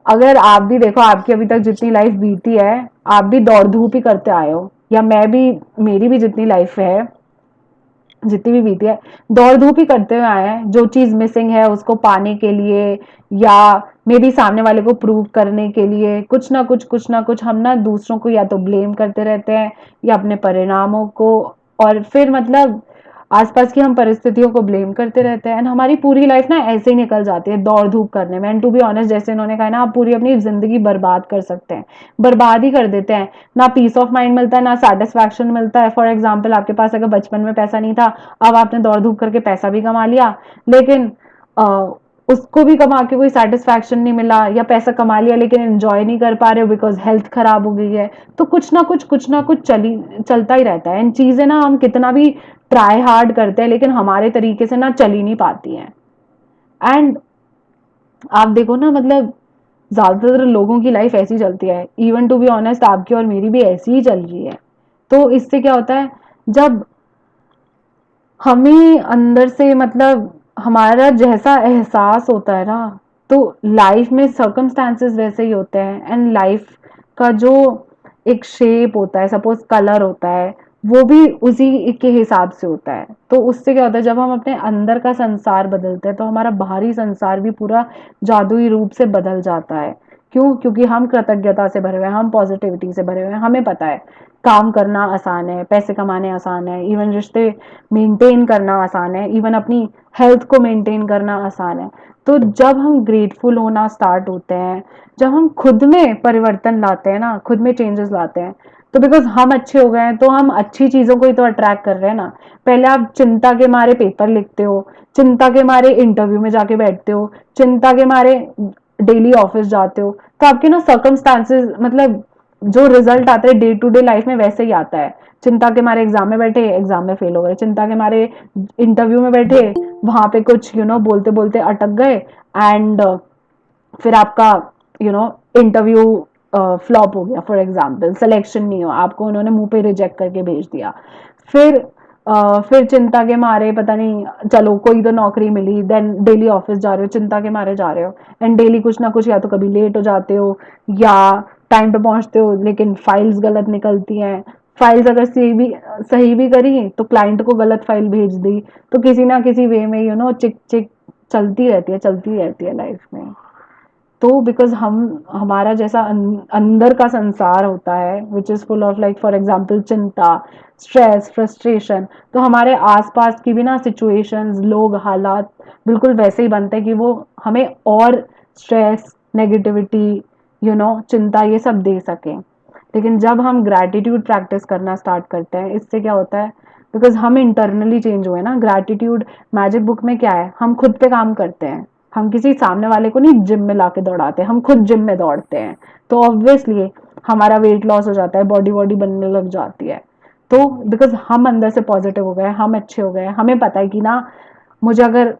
S1: अगर आप भी देखो, आपकी अभी तक जितनी लाइफ बीती है, आप भी दौड़ धूप ही करते आए हो, या मैं भी, मेरी भी जितनी लाइफ है, जितनी भी बीती है, दौड़ धूप ही करते हुए आए हैं, जो चीज मिसिंग है उसको पाने के लिए, या मे बी सामने वाले को प्रूव करने के लिए, कुछ ना कुछ हम ना दूसरों को या तो ब्लेम करते रहते हैं, या अपने परिणामों को, और फिर मतलब आसपास की हम परिस्थितियों को ब्लेम करते रहते हैं, एंड हमारी पूरी लाइफ ना ऐसे ही निकल जाती है दौड़ धूप करने में। एंड टू बी ऑनेस्ट, जैसे इन्होंने कहा ना, आप पूरी अपनी जिंदगी बर्बाद कर सकते हैं, बर्बाद ही कर देते हैं। ना पीस ऑफ माइंड मिलता है, ना सेटिस्फैक्शन मिलता है। फॉर एग्जाम्पल, आपके पास अगर बचपन में पैसा नहीं था, अब आपने दौड़ धूप करके पैसा भी कमा लिया, लेकिन उसको भी कमा के कोई सेटिस्फैक्शन नहीं मिला, या पैसा कमा लिया लेकिन एंजॉय नहीं कर पा रहे हो बिकॉज हेल्थ खराब हो गई है। तो कुछ ना कुछ चलता ही रहता है। इन चीजें ना हम कितना भी ट्राई हार्ड करते हैं, लेकिन हमारे तरीके से ना चल ही नहीं पाती हैं। एंड आप देखो ना, मतलब ज्यादातर लोगों की लाइफ ऐसी चलती है, इवन टू बी ऑनेस्ट आपकी और मेरी भी ऐसी ही चल रही है। तो इससे क्या होता है, जब हमें अंदर से मतलब हमारा जैसा एहसास होता है ना, तो लाइफ में सर्कमस्टांसेस वैसे ही होते हैं, एंड लाइफ का जो एक शेप होता है, सपोज कलर होता है, वो भी उसी के हिसाब से होता है। तो उससे क्या होता है, जब हम अपने अंदर का संसार बदलते हैं तो हमारा बाहरी संसार भी पूरा जादुई रूप से बदल जाता है। क्यों? क्योंकि हम कृतज्ञता से भरे हुए हैं, हम पॉजिटिविटी से भरे हुए हैं, हमें पता है काम करना आसान है, पैसे कमाने आसान है, इवन रिश्ते मेंटेन करना आसान है, इवन अपनी हेल्थ को मेंटेन करना आसान है। तो जब हम ग्रेटफुल होना स्टार्ट होते हैं, जब हम खुद में परिवर्तन लाते हैं ना, खुद में चेंजेस लाते हैं, तो बिकॉज हम अच्छे हो गए हैं तो हम अच्छी चीजों को ही तो अट्रैक्ट कर रहे हैं ना। पहले आप चिंता के मारे पेपर लिखते हो, चिंता के मारे इंटरव्यू में जाके बैठते हो, चिंता के मारे डेली ऑफिस जाते हो, तो आपके ना सर्कमस्टांसेस मतलब जो रिजल्ट आता है डे टू डे लाइफ में वैसे ही आता है। चिंता के मारे एग्जाम में बैठे, एग्जाम में फेल हो गए, चिंता के मारे इंटरव्यू में बैठे, वहां पे कुछ बोलते बोलते अटक गए, एंड फिर आपका इंटरव्यू फ्लॉप हो गया, फॉर एग्जाम्पल सिलेक्शन नहीं हो, आपको उन्होंने मुंह पे रिजेक्ट करके भेज दिया। फिर फिर चिंता के मारे पता नहीं, चलो कोई तो नौकरी मिली, देन डेली ऑफिस जा रहे हो, चिंता के मारे जा रहे हो, एंड डेली कुछ ना कुछ, या तो कभी लेट हो जाते हो या टाइम पे पहुंचते हो लेकिन फाइल्स गलत निकलती हैं। फाइल्स अगर सही भी करी तो क्लाइंट को गलत फाइल भेज दी। तो किसी ना किसी वे में चिक चिक चलती रहती है लाइफ में। तो बिकॉज हम हमारा जैसा अंदर का संसार होता है which is full of like for example चिंता, स्ट्रेस, फ्रस्ट्रेशन, तो हमारे आसपास की भी ना सिचुएशंस, लोग, हालात बिल्कुल वैसे ही बनते हैं कि वो हमें और स्ट्रेस, नेगेटिविटी, चिंता ये सब दे सकें। लेकिन जब हम ग्रैटिट्यूड प्रैक्टिस करना स्टार्ट करते हैं, इससे क्या होता है, बिकॉज हम इंटरनली चेंज हुए ना। ग्रैटिट्यूड मैजिक बुक में क्या है, हम खुद पे काम करते हैं, हम किसी सामने वाले को नहीं जिम में लाके दौड़ाते, हम खुद जिम में दौड़ते हैं। तो ऑब्वियसली हमारा वेट लॉस हो जाता है, बॉडी बॉडी बनने लग जाती है। तो बिकॉज हम अंदर से पॉजिटिव हो गए, हम अच्छे हो गए, हमें पता है कि ना मुझे अगर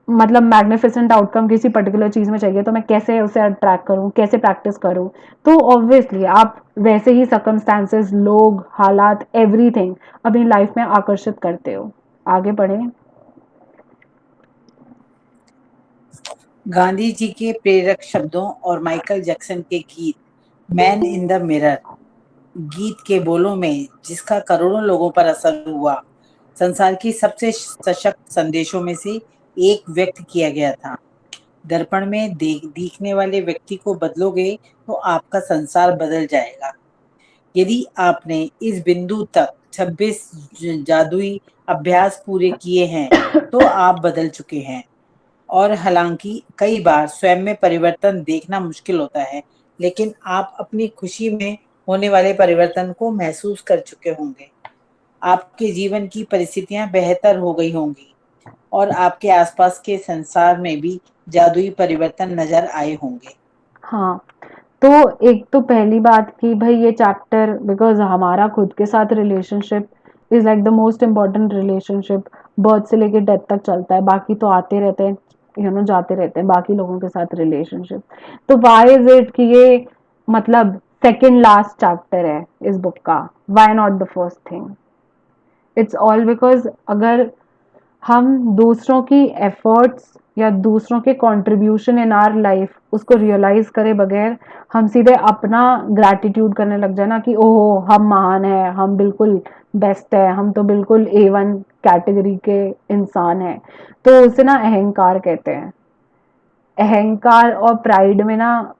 S1: मतलब मैग्निफिसेंट आउटकम किसी पर्टिकुलर चीज में चाहिए तो मैं कैसे उसे अट्रैक्ट करूं, कैसे प्रैक्टिस करूं। तो ऑब्वियसली आप वैसे ही सर्कमस्टांसेस, लोग, हालात, एवरीथिंग अपनी लाइफ में आकर्षित करते हो। आगे बढ़े।
S2: गांधी जी के प्रेरक शब्दों और माइकल जैक्सन के गीत मैन इन द मिरर गीत के बोलों में जिसका करोड़ों लोगों पर असर हुआ, संसार की सबसे सशक्त संदेशों में से एक व्यक्त किया गया था। दर्पण में दिखने वाले व्यक्ति को बदलोगे तो आपका संसार बदल जाएगा। यदि आपने इस बिंदु तक 26 जादुई अभ्यास पूरे किए हैं तो आप बदल चुके हैं। और हालांकि कई बार स्वयं में परिवर्तन देखना मुश्किल होता है, लेकिन आप अपनी खुशी में होने वाले परिवर्तन को महसूस कर चुके होंगे। आपके जीवन की परिस्थितियां बेहतर हो गई होंगी और आपके आसपास के संसार में भी जादुई परिवर्तन नजर आए होंगे।
S1: हाँ, तो एक तो पहली बात कि भाई ये चैप्टर बिकॉज हमारा खुद के साथ relationship is like the most important relationship. Birth से लेके डेथ तक चलता है, बाकी तो आते रहते हैं, जाते रहते हैं बाकी लोगों के साथ रिलेशनशिप। तो वाई इज इट कि ये मतलब सेकंड लास्ट चैप्टर है इस बुक का, why not the first thing? It's all because अगर हम दूसरों की एफर्ट्स या दूसरों के कंट्रीब्यूशन इन आवर लाइफ उसको रियलाइज करे बगैर हम सीधे अपना ग्रैटिट्यूड करने लग जाए ना कि ओहो हम महान है, हम बिल्कुल बेस्ट है, हम तो बिल्कुल A1 कैटेगरी के इंसान है, तो उसे ना अहंकार कहते हैं। अहंकार और प्राइड में ना,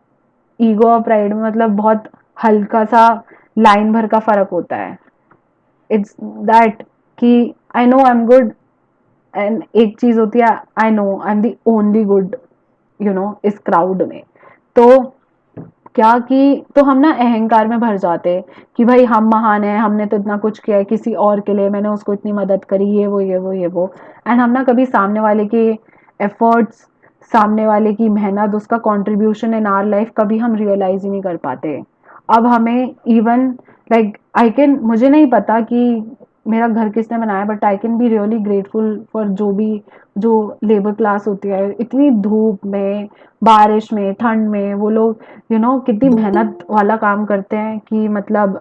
S1: ईगो और प्राइड में मतलब बहुत हल्का सा लाइन भर का फर्क होता है। इट्स दैट कि I know I am good, and एक चीज होती है I know I am the only good इस क्राउड में। तो क्या कि तो हम ना अहंकार में भर जाते हैं कि भाई हम महान है, हमने तो इतना कुछ किया है किसी और के लिए, मैंने उसको इतनी मदद करी, ये वो एंड हम ना कभी सामने वाले के एफर्ट्स, सामने वाले की मेहनत, उसका कंट्रीब्यूशन इन आवर लाइफ कभी हम रियलाइज ही नहीं कर पाते। अब हमें इवन लाइक आई कैन, मुझे नहीं पता कि मेरा घर किसने बनाया, but I can be really grateful for जो लेबर क्लास होती है, इतनी धूप में, बारिश में, ठंड में वो लोग कितनी मेहनत वाला काम करते हैं कि मतलब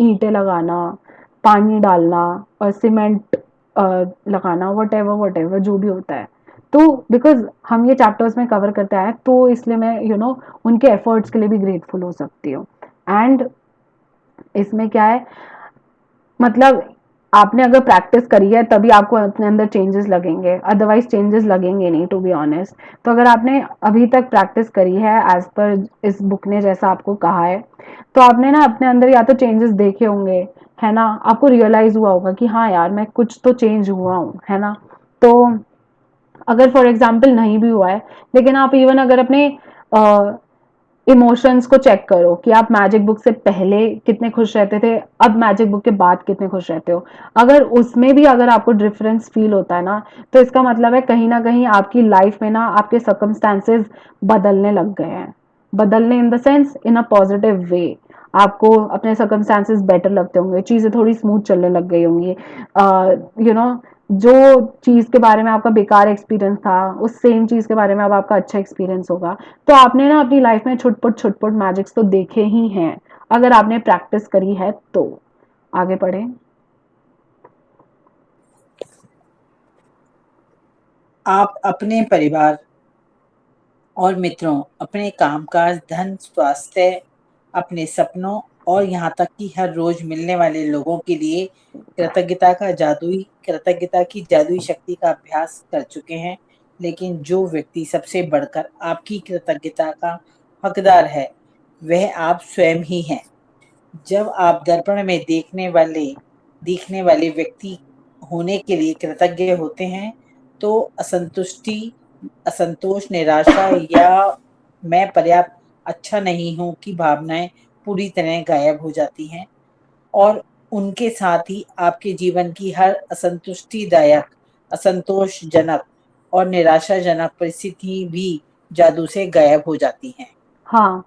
S1: ईंटें लगाना, पानी डालना और सीमेंट लगाना, वट एवर जो भी होता है। तो बिकॉज हम ये चैप्टर्स में कवर करते आए, तो इसलिए मैं उनके एफर्ट्स के लिए भी ग्रेटफुल हो सकती हूँ। एंड इसमें क्या है, मतलब आपने अगर प्रैक्टिस करी है तभी आपको अपने अंदर चेंजेस लगेंगे, अदरवाइज चेंजेस लगेंगे नहीं, टू बी ऑनेस्ट। तो अगर आपने अभी तक प्रैक्टिस करी है एज पर इस बुक ने जैसा आपको कहा है, तो आपने ना अपने अंदर या तो चेंजेस देखे होंगे, है ना, आपको रियलाइज हुआ होगा कि हाँ यार मैं कुछ तो चेंज हुआ हूँ, है ना। तो अगर फॉर एग्जाम्पल नहीं भी हुआ है, लेकिन आप इवन अगर अपने इमोशंस को चेक करो कि आप मैजिक बुक से पहले कितने खुश रहते थे, अब मैजिक बुक के बाद कितने खुश रहते हो, अगर उसमें भी अगर आपको डिफरेंस फील होता है ना, तो इसका मतलब है कहीं ना कहीं आपकी लाइफ में ना आपके सर्कमस्टांसेस बदलने लग गए हैं। बदलने in the sense in a positive way. आपको अपने सर्कमस्टांसेस बेटर लगते होंगे, चीजें थोड़ी स्मूथ चलने लग गई होंगी, यू नो जो चीज के बारे में आपका बेकार एक्सपीरियंस था, उस सेम चीज के बारे में अब आपका अच्छा एक्सपीरियंस होगा। तो आपने ना अपनी लाइफ में छुटपुट छुटपुट मैजिक्स तो देखे ही हैं, अगर आपने प्रैक्टिस करी है तो। आगे पढ़े।
S2: आप अपने परिवार और मित्रों, अपने कामकाज, धन, स्वास्थ्य, अपने सपनों और यहाँ तक कि हर रोज मिलने वाले लोगों के लिए कृतज्ञता की जादुई शक्ति का अभ्यास कर चुके हैं। लेकिन जो व्यक्ति सबसे बढ़कर आपकी कृतज्ञता का हकदार है, वह आप स्वयं ही हैं। जब आप दर्पण में दिखने वाले व्यक्ति होने के लिए कृतज्ञ होते हैं, तो असंतोष, निराशा या मैं पर्याप्त अच्छा नहीं हूं की भावनाएं पूरी तरह गायब हो जाती हैं, और उनके साथ ही आपके जीवन की हर असंतोषजनक और निराशाजनक परिस्थिति भी जादू से गायब हो जाती हैं।
S1: हाँ,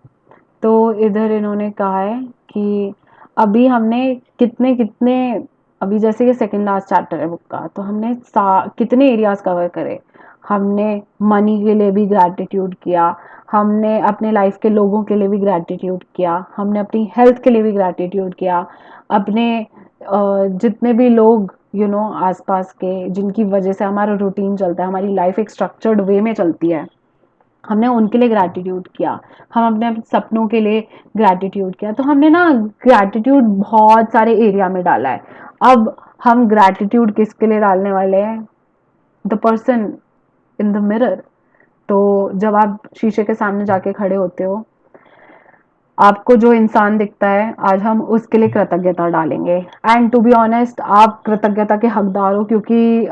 S1: तो इधर इन्होंने कहा है कि अभी हमने कितने कितने, अभी जैसे ये सेकंड लास्ट चैप्टर है बुक का, तो हमने कितने एरियाज कवर करे। हमने मनी के लिए भी ग्रैटिट्यूड किया, हमने अपने लाइफ के लोगों के लिए भी ग्रैटिट्यूड किया, हमने अपनी हेल्थ के लिए भी ग्रैटिट्यूड किया, अपने जितने भी लोग आसपास के जिनकी वजह से हमारा रूटीन चलता है, हमारी लाइफ एक स्ट्रक्चर्ड वे में चलती है, हमने उनके लिए ग्रैटिट्यूड किया, हम अपने सपनों के लिए ग्रैटिट्यूड किया। तो हमने ना ग्रैटिट्यूड बहुत सारे एरिया में डाला है। अब हम ग्रैटिट्यूड किसके लिए डालने वाले हैं? The person in the mirror. तो जब आप शीशे के सामने जाके खड़े होते हो, आपको जो इंसान दिखता है आज हम उसके लिए कृतज्ञता डालेंगे। एंड टू बी ऑनेस्ट आप कृतज्ञता के हकदार हो, क्योंकि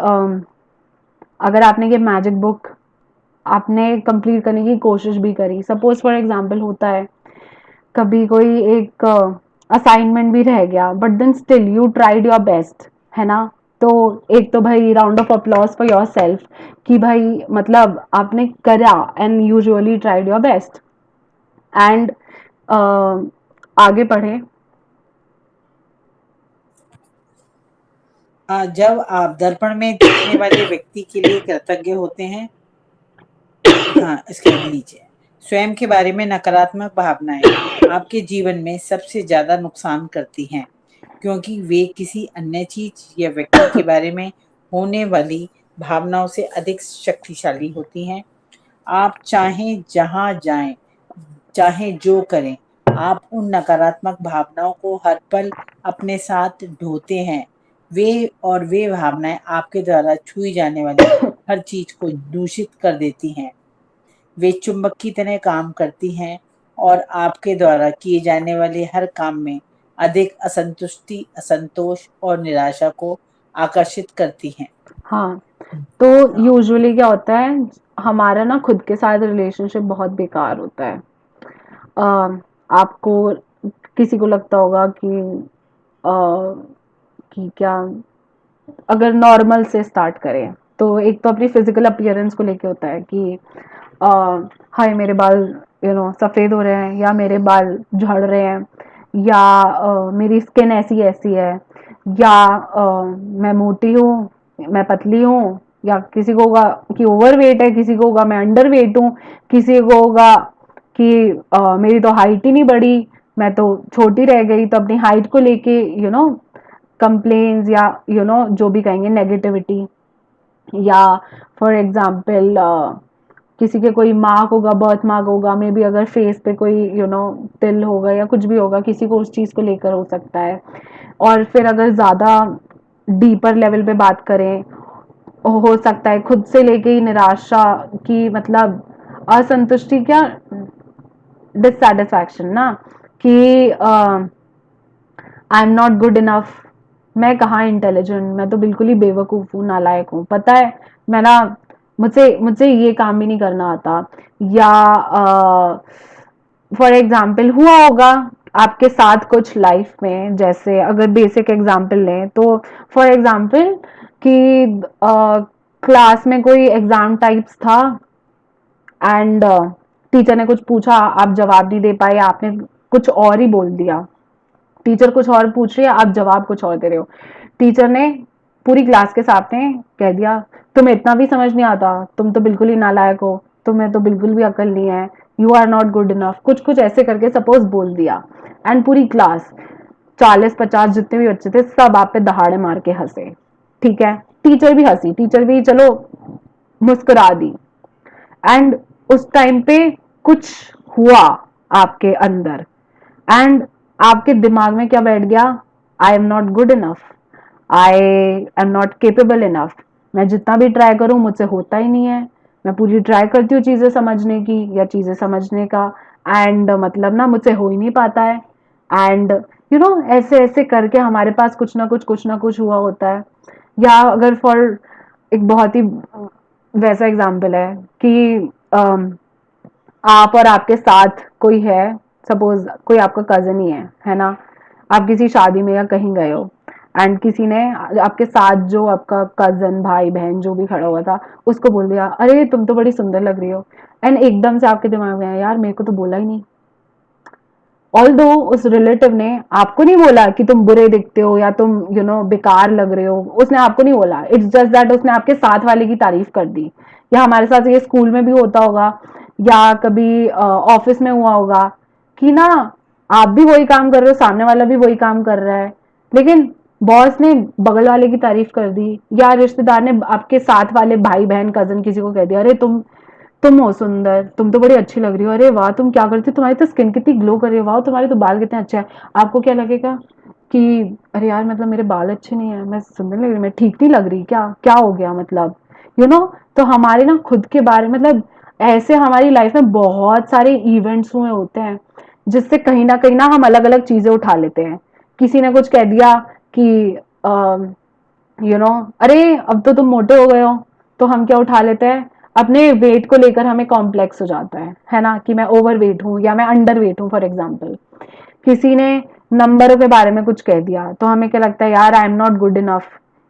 S1: अगर आपने ये मैजिक बुक आपने कंप्लीट करने की कोशिश भी करी, सपोज फॉर एग्जांपल होता है कभी कोई एक असाइनमेंट भी रह गया, but then still you tried your best, है ना। तो एक तो भाई round of applause for yourself कि भाई मतलब आपने करा and usually tried your best. And आगे पढ़े।
S2: जब आप दर्पण में दिखने वाले व्यक्ति के लिए कृतज्ञ होते हैं, हाँ इसके नीचे स्वयं के बारे में नकारात्मक भावनाएं आपके जीवन में सबसे ज्यादा नुकसान करती हैं, क्योंकि वे किसी अन्य चीज या व्यक्ति के बारे में होने वाली भावनाओं से अधिक शक्तिशाली होती हैं। आप चाहे जहां जाएं, चाहे जो करें, आप उन नकारात्मक भावनाओं को हर पल अपने साथ ढोते हैं। वे भावनाएं आपके द्वारा छुई जाने वाली हर चीज को दूषित कर देती हैं। वे चुंबक की तरह काम करती हैं और आपके द्वारा किए जाने वाले हर काम में अधिक असंतुष्टि, असंतोष और निराशा को आकर्षित करती हैं।
S1: हाँ, तो यूजुअली क्या होता है, हमारा ना खुद के साथ रिलेशनशिप बहुत बेकार होता है। आपको किसी को लगता होगा कि क्या, अगर नॉर्मल से स्टार्ट करें तो एक तो अपनी फिजिकल अपीयरेंस को लेके होता है कि हाय मेरे बाल सफ़ेद हो रहे हैं, या मेरे बाल झड़ रहे हैं, या मेरी स्किन ऐसी ऐसी है, या मैं मोटी हूँ, मैं पतली हूँ, या किसी को होगा कि ओवर वेट है, किसी को होगा मैं अंडर वेट हूँ, किसी को होगा कि मेरी तो हाइट ही नहीं बढ़ी, मैं तो छोटी रह गई। तो अपनी हाइट को लेके कंप्लेन्स या जो भी कहेंगे नेगेटिविटी, या फॉर एग्जाम्पल किसी के कोई मार्क होगा, बर्थ मार्क होगा, मे बी अगर फेस पे कोई तिल होगा या कुछ भी होगा, किसी को उस चीज़ को लेकर हो सकता है। और फिर अगर ज़्यादा डीपर लेवल पे बात करें, हो सकता है खुद से लेके ही निराशा की, मतलब असंतुष्टि, क्या डिससेटिस्फैक्शन ना, कि I am not good enough, मैं कहाँ इंटेलिजेंट, मैं तो बिल्कुल ही बेवकूफ़ हूँ, नालायक हूँ, पता है मैं ना, मुझसे मुझसे ये काम भी नहीं करना आता। या फॉर एग्जाम्पल हुआ होगा आपके साथ कुछ लाइफ में, जैसे अगर बेसिक एग्जाम्पल लें तो फॉर एग्जाम्पल कि क्लास में कोई एग्जाम टाइप्स था, एंड टीचर ने कुछ पूछा, आप जवाब नहीं दे पाए, आपने कुछ और ही बोल दिया, टीचर कुछ और पूछ रही है, आप जवाब कुछ और दे रहे हो, टीचर ने पूरी क्लास के सामने कह दिया, तुम्हें इतना भी समझ नहीं आता, तुम तो बिल्कुल ही नालायक हो, तुम्हें तो बिल्कुल भी अकल नहीं है, you are not good enough, कुछ कुछ ऐसे करके सपोज बोल दिया, एंड पूरी क्लास 40-50 जितने भी बच्चे थे सब आप पे दहाड़े मार के हंसे। ठीक है, टीचर भी हंसी, टीचर भी चलो मुस्कुरा दी, एंड उस टाइम पे कुछ हुआ आपके अंदर, एंड आपके दिमाग में क्या बैठ गया, आई am not good enough, I am not capable enough, मैं जितना भी ट्राई करूं मुझसे होता ही नहीं है, मैं पूरी ट्राई करती हूँ चीजें समझने की या चीजें समझने का, एंड मतलब ना मुझसे हो ही नहीं पाता है, एंड ऐसे ऐसे करके हमारे पास कुछ ना कुछ हुआ होता है। या अगर फॉर एक बहुत ही वैसा एग्जाम्पल है कि आप और आपके साथ कोई है, सपोज कोई आपका कजन ही है ना, आप किसी शादी में या कहीं गए हो, एंड किसी ने आपके साथ जो आपका कजन भाई बहन जो भी खड़ा हुआ था उसको बोल दिया, अरे तुम तो बड़ी सुंदर लग रही हो, एंड एकदम से आपके दिमाग में आया, यार मेरे को तो बोला ही नहीं, ऑल्दो उस रिलेटिव ने आपको नहीं बोला कि तुम बुरे दिखते हो या तुम बेकार लग रहे हो, उसने आपको नहीं बोला, इट्स जस्ट दैट उसने आपके साथ वाले की तारीफ कर दी। या हमारे साथ ये स्कूल में भी होता होगा, या कभी ऑफिस में हुआ होगा कि ना, आप भी वही काम कर रहे हो, सामने वाला भी वही काम कर रहा है, लेकिन बॉस ने बगल वाले की तारीफ कर दी, या रिश्तेदार ने आपके साथ वाले भाई बहन कजन किसी को कह दिया, अरे तुम हो सुंदर, तुम तो बड़ी अच्छी लग रही हो, अरे वाह तुम क्या करती हो, तुम्हारी तो स्किन कितनी ग्लो कर रही है, वाह तुम्हारे तो बाल कितने अच्छे हैं। आपको क्या लगेगा कि अरे यार मतलब मेरे बाल अच्छे नहीं है, मैं सुंदर लग रही, मैं ठीक नहीं लग रही, क्या क्या हो गया, मतलब यू you नो know, तो हमारे ना खुद के बारे, मतलब ऐसे हमारी लाइफ में बहुत सारे इवेंट्स हुए होते हैं जिससे कहीं ना हम अलग अलग चीजें उठा लेते हैं। किसी ने कुछ कह दिया कि अरे अब तो तुम मोटे हो गए हो, तो हम क्या उठा लेते हैं, अपने वेट को लेकर हमें कॉम्प्लेक्स हो जाता है ना, कि मैं ओवर वेट हूँ या मैं अंडर वेट हूँ फॉर एग्जाम्पल। किसी ने नंबरों के बारे में कुछ कह दिया तो हमें क्या लगता है, यार आई एम नॉट गुड इनफ,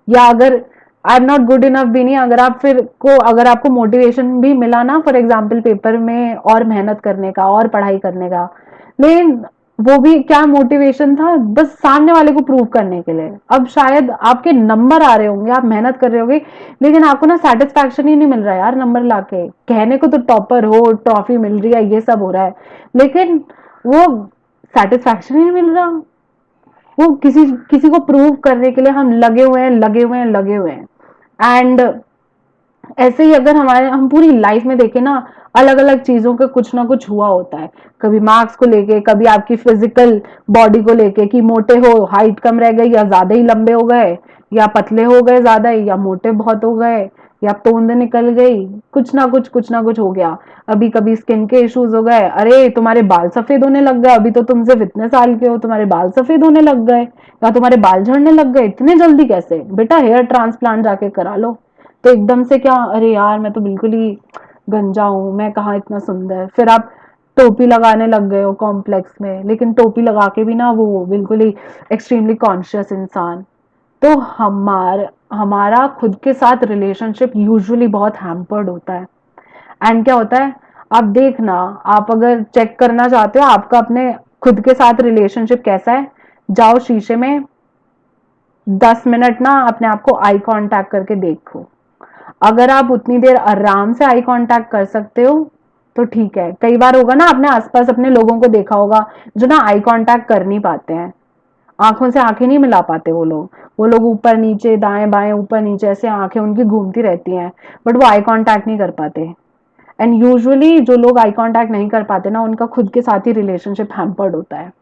S1: या अगर आई एम नॉट गुड इनफ भी नहीं, अगर आपको मोटिवेशन भी मिला ना फॉर एग्जाम्पल पेपर में और मेहनत करने का और पढ़ाई करने का, लेकिन वो भी क्या मोटिवेशन था, बस सामने वाले को प्रूव करने के लिए। अब शायद आपके नंबर आ रहे होंगे, आप मेहनत कर रहे होंगे, लेकिन आपको ना सेटिस्फैक्शन ही नहीं मिल रहा यार, नंबर लाके कहने को तो टॉपर हो, ट्रॉफी मिल रही है, ये सब हो रहा है, लेकिन वो सेटिस्फैक्शन ही नहीं मिल रहा। वो किसी किसी को प्रूव करने के लिए हम लगे हुए हैं, लगे हुए हैं, लगे हुए हैं। एंड ऐसे ही अगर हम पूरी लाइफ में देखें ना, अलग अलग चीजों का कुछ ना कुछ हुआ होता है, कभी मार्क्स को लेके, कभी आपकी फिजिकल बॉडी को लेके कि मोटे हो, हाइट कम रह गई, या ज्यादा ही लंबे हो गए, या पतले हो गए ज्यादा ही, या मोटे बहुत हो गए, या तोंद निकल गई, कुछ ना कुछ हो गया। अभी कभी स्किन के इश्यूज हो गए, अरे तुम्हारे बाल सफेद होने लग गए, अभी तो तुम सिर्फ इतने साल के हो, तुम्हारे बाल सफेद होने लग गए, या तुम्हारे बाल झड़ने लग गए, इतने जल्दी कैसे, बेटा हेयर ट्रांसप्लांट जाके करा लो। तो एकदम से क्या, अरे यार मैं तो बिल्कुल ही गंजा हूं, मैं कहाँ इतना सुंदर, फिर आप टोपी लगाने लग गए हो कॉम्प्लेक्स में, लेकिन टोपी लगा के भी ना वो बिल्कुल ही एक्सट्रीमली कॉन्शियस इंसान। तो हमारा खुद के साथ रिलेशनशिप यूजुअली बहुत हैम्पर्ड होता है। एंड क्या होता है, आप देखना, आप अगर चेक करना चाहते हो आपका अपने खुद के साथ रिलेशनशिप कैसा है, जाओ शीशे में 10 मिनट ना अपने आप को आई कांटेक्ट करके देखो। अगर आप उतनी देर आराम से आई कांटेक्ट कर सकते हो तो ठीक है। कई बार होगा ना, अपने आसपास अपने लोगों को देखा होगा जो ना आई कांटेक्ट कर नहीं पाते हैं, आंखों से आंखें नहीं मिला पाते वो लोग ऊपर नीचे दाएं बाएं ऊपर नीचे ऐसे आंखें उनकी घूमती रहती हैं, बट वो आई कांटेक्ट नहीं कर पाते। एंड यूजुअली जो लोग आई कांटेक्ट नहीं कर पाते ना, उनका खुद के साथ ही रिलेशनशिप हैम्पर्ड होता है।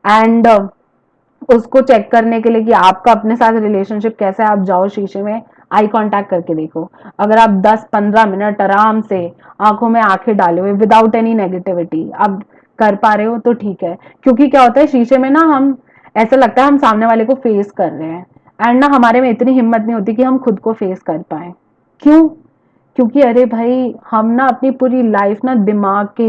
S1: एंड उसको चेक करने के लिए कि आपका अपने साथ रिलेशनशिप कैसा है, आप जाओ शीशे में आई कांटेक्ट करके देखो। अगर आप 10-15 मिनट आराम से आंखों में आंखें डाले हुए विदाउट एनी नेगेटिविटी आप कर पा रहे हो तो ठीक है। क्योंकि क्या होता है, शीशे में ना हम ऐसा लगता है हम सामने वाले को फेस कर रहे हैं, एंड ना हमारे में इतनी हिम्मत नहीं होती कि हम खुद को फेस कर पाए। क्यों? क्योंकि अरे भाई हम ना अपनी पूरी लाइफ ना दिमाग के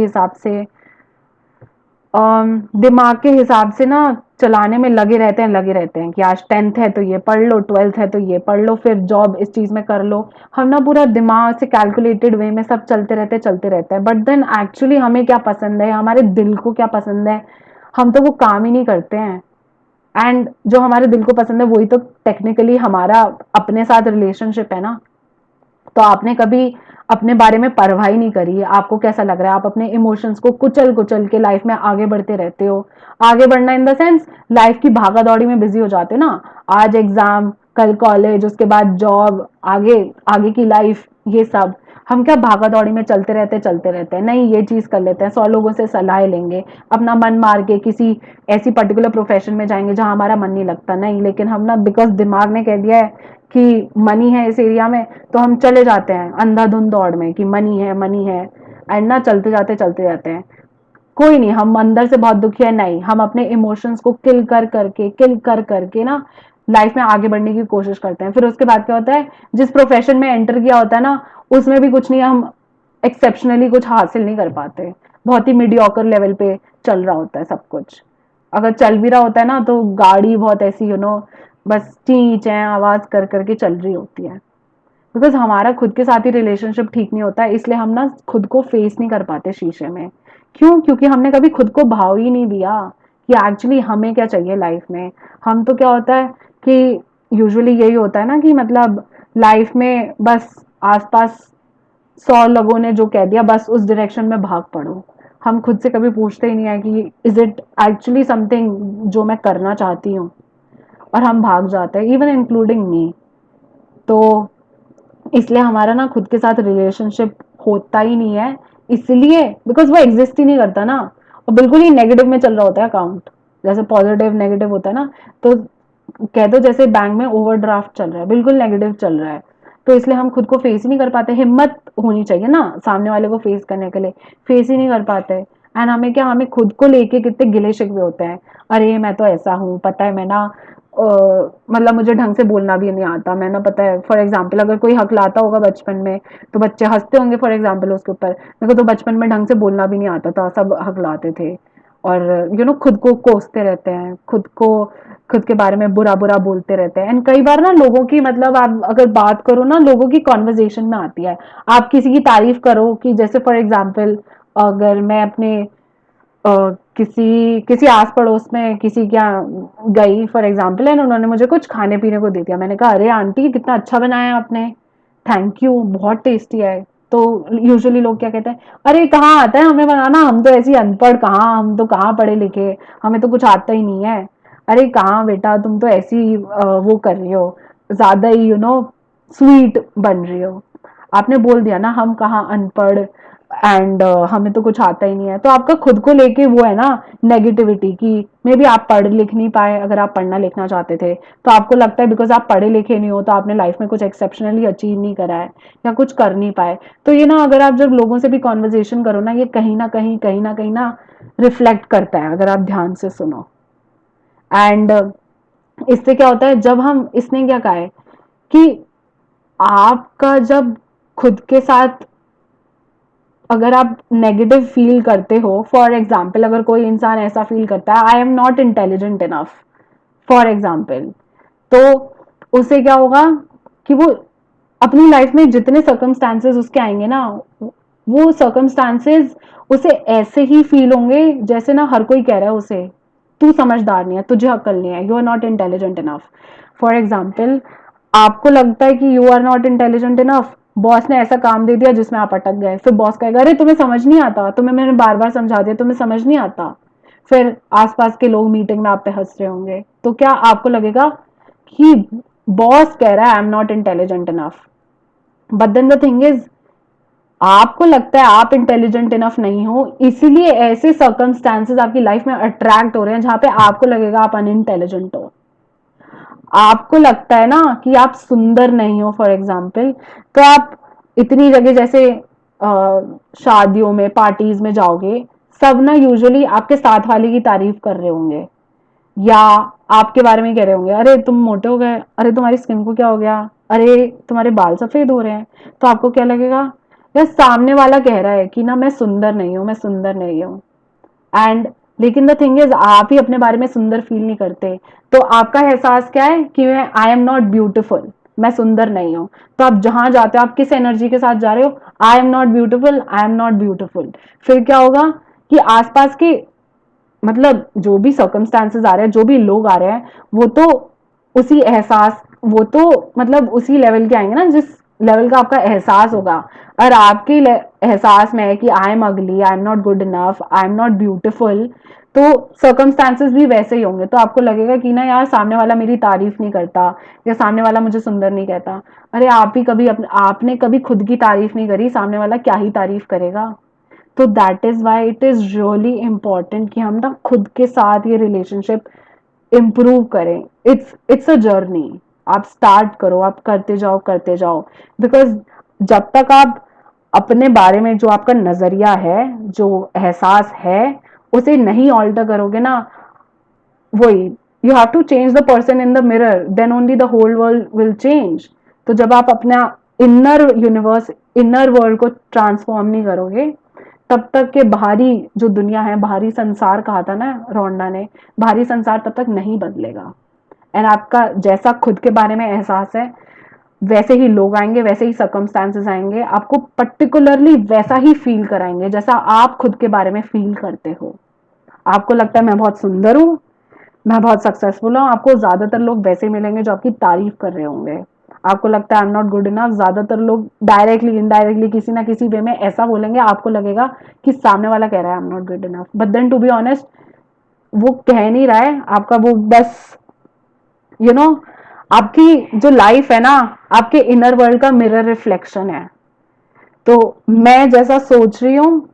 S1: हिसाब से ना चलाने में लगे रहते हैं कि आज 10th है तो ये पढ़ लो, 12th है तो ये पढ़ लो, फिर जॉब इस चीज में कर लो। हम ना पूरा दिमाग से कैलकुलेटेड वे में सब चलते रहते हैं, बट देन एक्चुअली हमें क्या पसंद है, हमारे दिल को क्या पसंद है, हम तो वो काम ही नहीं करते हैं। एंड जो हमारे दिल को पसंद है वही तो टेक्निकली हमारा अपने साथ रिलेशनशिप है ना। तो आपने कभी अपने बारे में परवाह ही नहीं करी, आपको कैसा लग रहा है, आप अपने इमोशंस को कुचल कुचल के लाइफ में आगे बढ़ते रहते हो। आगे बढ़ना इन द सेंस लाइफ की भागा दौड़ी में बिजी हो जाते हो ना, आज एग्जाम, कल कॉलेज, उसके बाद जॉब, आगे आगे की लाइफ, ये सब हम क्या भागा दौड़ी में चलते रहते हैं। नहीं, ये चीज कर लेते हैं, 100 लोगों से सलाह लेंगे, अपना मन मार के किसी ऐसी पर्टिकुलर प्रोफेशन में जाएंगे जहां हमारा मन नहीं लगता। नहीं, लेकिन हम ना बिकॉज दिमाग ने कह दिया है कि मनी है इस एरिया में, तो हम चले जाते हैं अंधाधुंध दौड़ में कि मनी है, एंड ना चलते जाते हैं। कोई नहीं, हम अंदर से बहुत दुखी है, नहीं, हम अपने इमोशंस को किल कर करके ना लाइफ में आगे बढ़ने की कोशिश करते हैं। फिर उसके बाद क्या होता है, जिस प्रोफेशन में एंटर किया होता है ना, उसमें भी कुछ नहीं, हम एक्सेप्शनली कुछ हासिल नहीं कर पाते, बहुत ही मीडियोकर लेवल पे चल रहा होता है सब कुछ। अगर चल भी रहा होता है ना तो गाड़ी बहुत ऐसी बस ची चै आवाज कर करके चल रही होती है। बिकॉज हमारा खुद के साथ ही रिलेशनशिप ठीक नहीं होता है, इसलिए हम ना खुद को फेस नहीं कर पाते शीशे में। क्यों? क्योंकि हमने कभी खुद को भाव ही नहीं दिया कि एक्चुअली हमें क्या चाहिए लाइफ में। हम तो क्या होता है कि यूजुअली यही होता है ना कि मतलब लाइफ में बस आसपास 100 लोगों ने जो कह दिया बस उस डायरेक्शन में भाग पड़ो। हम खुद से कभी पूछते ही नहीं है कि इज इट एक्चुअली समथिंग जो मैं करना चाहती हूँ, और हम भाग जाते हैं, इवन इंक्लूडिंग मी। तो इसलिए हमारा ना खुद के साथ रिलेशनशिप होता ही नहीं है, इसलिए बिकॉज वो एग्जिस्ट ही नहीं करता ना, और बिल्कुल ही नेगेटिव में चल रहा होता है अकाउंट। जैसे पॉजिटिव नेगेटिव होता है ना, तो कह दो जैसे बैंक में ओवरड्राफ्ट चल रहा है, बिल्कुल नेगेटिव चल रहा है। तो इसलिए हम खुद को फेस ही नहीं कर पाते, हिम्मत होनी चाहिए ना सामने वाले को फेस करने के लिए, फेस ही नहीं कर पाते। एंड हमें क्या, हमें खुद को लेके कितने गिले शिकवे होते हैं। अरे मैं तो ऐसा हूँ, पता है मैं ना मतलब मुझे ढंग से बोलना भी नहीं आता, मैं ना पता है फॉर एग्जाम्पल अगर कोई हकलाता होगा बचपन में तो बच्चे हंसते होंगे फॉर एग्जाम्पल उसके ऊपर। मेरे को तो बचपन में ढंग से बोलना भी नहीं आता था, सब हकलाते थे, और खुद को कोसते रहते हैं, खुद के बारे में बुरा बुरा बोलते रहते हैं। एंड कई बार ना लोगों की मतलब आप अगर बात करो ना, लोगों की कॉन्वर्जेशन में आती है, आप किसी की तारीफ करो कि जैसे फॉर एग्जाम्पल अगर मैं अपने किसी किसी आस पड़ोस में किसी क्या गई फॉर एग्जाम्पल, एंड उन्होंने मुझे कुछ खाने पीने को दे दिया, मैंने कहा अरे आंटी कितना अच्छा बनाया आपने, थैंक यू, बहुत टेस्टी है। तो यूजुअली लोग क्या कहते हैं, अरे कहाँ आता है हमें बनाना, हम तो ऐसी अनपढ़, कहाँ हम तो कहाँ पढ़े लिखे, हमें तो कुछ आता ही नहीं है। अरे कहाँ बेटा, तुम तो ऐसी वो कर रही हो, ज्यादा ही स्वीट बन रही हो। आपने बोल दिया ना हम कहाँ अनपढ़, एंड हमें तो कुछ आता ही नहीं है, तो आपका खुद को लेके वो है ना नेगेटिविटी की, मे बी आप पढ़ लिख नहीं पाए, अगर आप पढ़ना लिखना चाहते थे तो आपको लगता है बिकॉज आप पढ़े लिखे नहीं हो तो आपने लाइफ में कुछ एक्सेप्शनली अचीव नहीं करा है या कुछ कर नहीं पाए। तो ये ना अगर आप जब लोगों से भी कॉन्वर्जेशन करो ना, ये कहीं ना रिफ्लेक्ट करता है, अगर आप ध्यान से सुनो। एंड इससे क्या होता है, जब हम इसने क्या कहा है कि आपका जब खुद के साथ अगर आप नेगेटिव फील करते हो, फॉर एग्जाम्पल अगर कोई इंसान ऐसा फील करता है I am not intelligent enough for example, तो उसे क्या होगा कि वो अपनी लाइफ में जितने सर्कमस्टांसेस उसके आएंगे ना, वो सर्कमस्टांसेस उसे ऐसे ही फील होंगे जैसे ना हर कोई कह रहा है उसे तू समझदार नहीं है, तुझे अक्ल नहीं है, you are not intelligent enough. For example आपको लगता है कि you are not intelligent enough, boss ने ऐसा काम दे दिया जिसमें आप अटक गए, फिर बॉस कहेगा अरे तुम्हें समझ नहीं आता, तुम्हें मैंने बार बार समझा दिया, तुम्हें समझ नहीं आता। फिर आसपास के लोग मीटिंग में आप पे हंस रहे होंगे, तो क्या आपको लगेगा कि बॉस कह रहा है I am not intelligent enough, but then the thing is आपको लगता है आप इंटेलिजेंट इनफ नहीं हो, इसीलिए ऐसे सर्कमस्टांसेस आपकी लाइफ में अट्रैक्ट हो रहे हैं जहां पे आपको लगेगा आप अनइंटेलिजेंट हो। आपको लगता है ना कि आप सुंदर नहीं हो फॉर एग्जाम्पल, तो आप इतनी जगह जैसे शादियों में पार्टीज में जाओगे, सब ना यूजुअली आपके साथ वाले की तारीफ कर रहे होंगे या आपके बारे में कह रहे होंगे, अरे तुम मोटे हो गए, अरे तुम्हारी स्किन को क्या हो गया, अरे तुम्हारे बाल सफेद हो रहे हैं। तो आपको क्या लगेगा, यार सामने वाला कह रहा है कि ना मैं सुंदर नहीं हूं, मैं सुंदर नहीं हूं। एंड लेकिन द थिंग इज आप ही अपने बारे में सुंदर फील नहीं करते, तो आपका एहसास क्या है कि मैं आई एम नॉट ब्यूटिफुल, मैं सुंदर नहीं हूं। तो आप जहां जाते हो आप किस एनर्जी के साथ जा रहे हो, आई am not beautiful, I am not beautiful. फिर क्या होगा कि आसपास के मतलब जो भी सर्कमस्टांसेस आ रहे हैं, जो भी लोग आ रहे हैं, वो तो उसी एहसास, वो तो मतलब उसी लेवल के आएंगे ना जिस लेवल का आपका एहसास होगा। और आपके एहसास में है कि आई एम अगली, आई am not good enough, I am not beautiful, तो सर्कमस्टांसेस भी वैसे ही होंगे। तो आपको लगेगा कि ना यार सामने वाला मेरी तारीफ नहीं करता या सामने वाला मुझे सुंदर नहीं कहता। अरे आप ही कभी आपने कभी खुद की तारीफ नहीं करी, सामने वाला क्या ही तारीफ करेगा। तो that is why it is really important कि हम ना खुद के साथ ये रिलेशनशिप इम्प्रूव करें। इट्स अ जर्नी, आप स्टार्ट करो, आप करते जाओ, बिकॉज जब तक आप अपने बारे में जो आपका नजरिया है, जो एहसास है, उसे नहीं ऑल्टर करोगे ना, वही, you have to change the person in the mirror, then only the whole world will change. तो जब आप अपना इनर यूनिवर्स, इनर वर्ल्ड को ट्रांसफॉर्म नहीं करोगे, तब तक के बाहरी जो दुनिया है, बाहरी संसार कहा था ना रोंडा ने, बाहरी संसार तब तक नहीं बदलेगा। एंड आपका जैसा खुद के बारे में एहसास है, वैसे ही लोग आएंगे, वैसे ही सर्कमस्टांसेस आएंगे, आपको पर्टिकुलरली वैसा ही फील कराएंगे जैसा आप खुद के बारे में फील करते हो। आपको लगता है मैं बहुत सुंदर हूँ, मैं बहुत सक्सेसफुल हूँ, आपको ज्यादातर लोग वैसे मिलेंगे जो आपकी तारीफ कर रहे होंगे। आपको लगता है I am not good enough, ज्यादातर लोग डायरेक्टली इनडायरेक्टली किसी ना किसी वे में ऐसा बोलेंगे, आपको लगेगा कि सामने वाला कह रहा है I am not good enough, but then to be honest वो कह नहीं रहा है, आपका वो बस यू you नो know, आपकी जो लाइफ है ना, आपके इनर वर्ल्ड का मिरर रिफ्लेक्शन है। तो मैं जैसा सोच रही हूँ,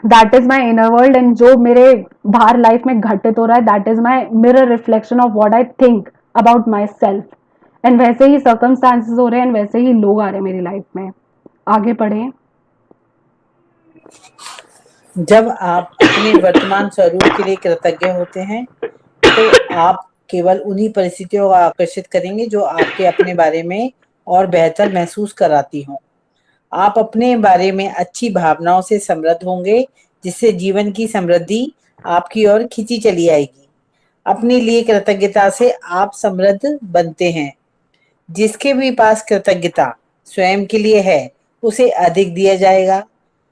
S1: that is my inner world, and जो मेरे बाहर लाइफ में घटित हो रहा है, that is my mirror reflection of what I think about my self. And वैसे ही सर्कमस्टांसेस हो रहे हैं, एंड वैसे ही लोग आ रहे हैं मेरी लाइफ में। आगे पढ़े।
S2: जब आप अपने वर्तमान स्वरूप के लिए कृतज्ञ होते हैं, तो आप केवल उन्हीं परिस्थितियों को आकर्षित करेंगे जो आपके अपने बारे में और बेहतर महसूस कराती हों। आप अपने बारे में अच्छी भावनाओं से समृद्ध होंगे, जिससे जीवन की समृद्धि आपकी ओर खींची चली आएगी। अपने लिए कृतज्ञता से आप समृद्ध बनते हैं। जिसके भी पास कृतज्ञता स्वयं के लिए है, उसे अधिक दिया जाएगा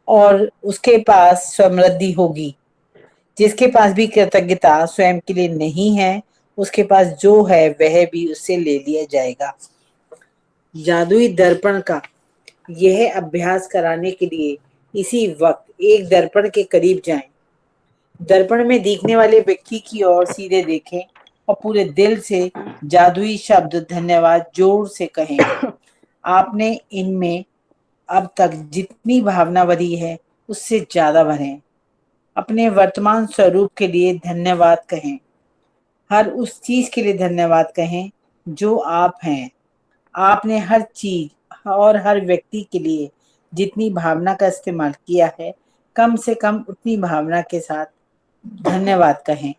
S2: और उसके पास समृद्धि होगी। जिसके पास भी कृतज्ञता स्वयं के लिए नहीं है, उसके पास जो है वह भी उससे ले लिया जाएगा। जादुई दर्पण का यह अभ्यास कराने के लिए इसी वक्त एक दर्पण के करीब जाएं। दर्पण में दिखने वाले व्यक्ति की ओर सीधे देखें और पूरे दिल से जादुई शब्द धन्यवाद जोर से कहें। आपने इनमें अब तक जितनी भावना भरी है, उससे ज्यादा भरें। अपने वर्तमान स्वरूप के लिए धन्यवाद कहें। हर उस चीज के लिए धन्यवाद कहें जो आप हैं। आपने हर चीज और हर व्यक्ति के लिए जितनी भावना का इस्तेमाल किया है, कम से कम उतनी भावना के साथ धन्यवाद कहें।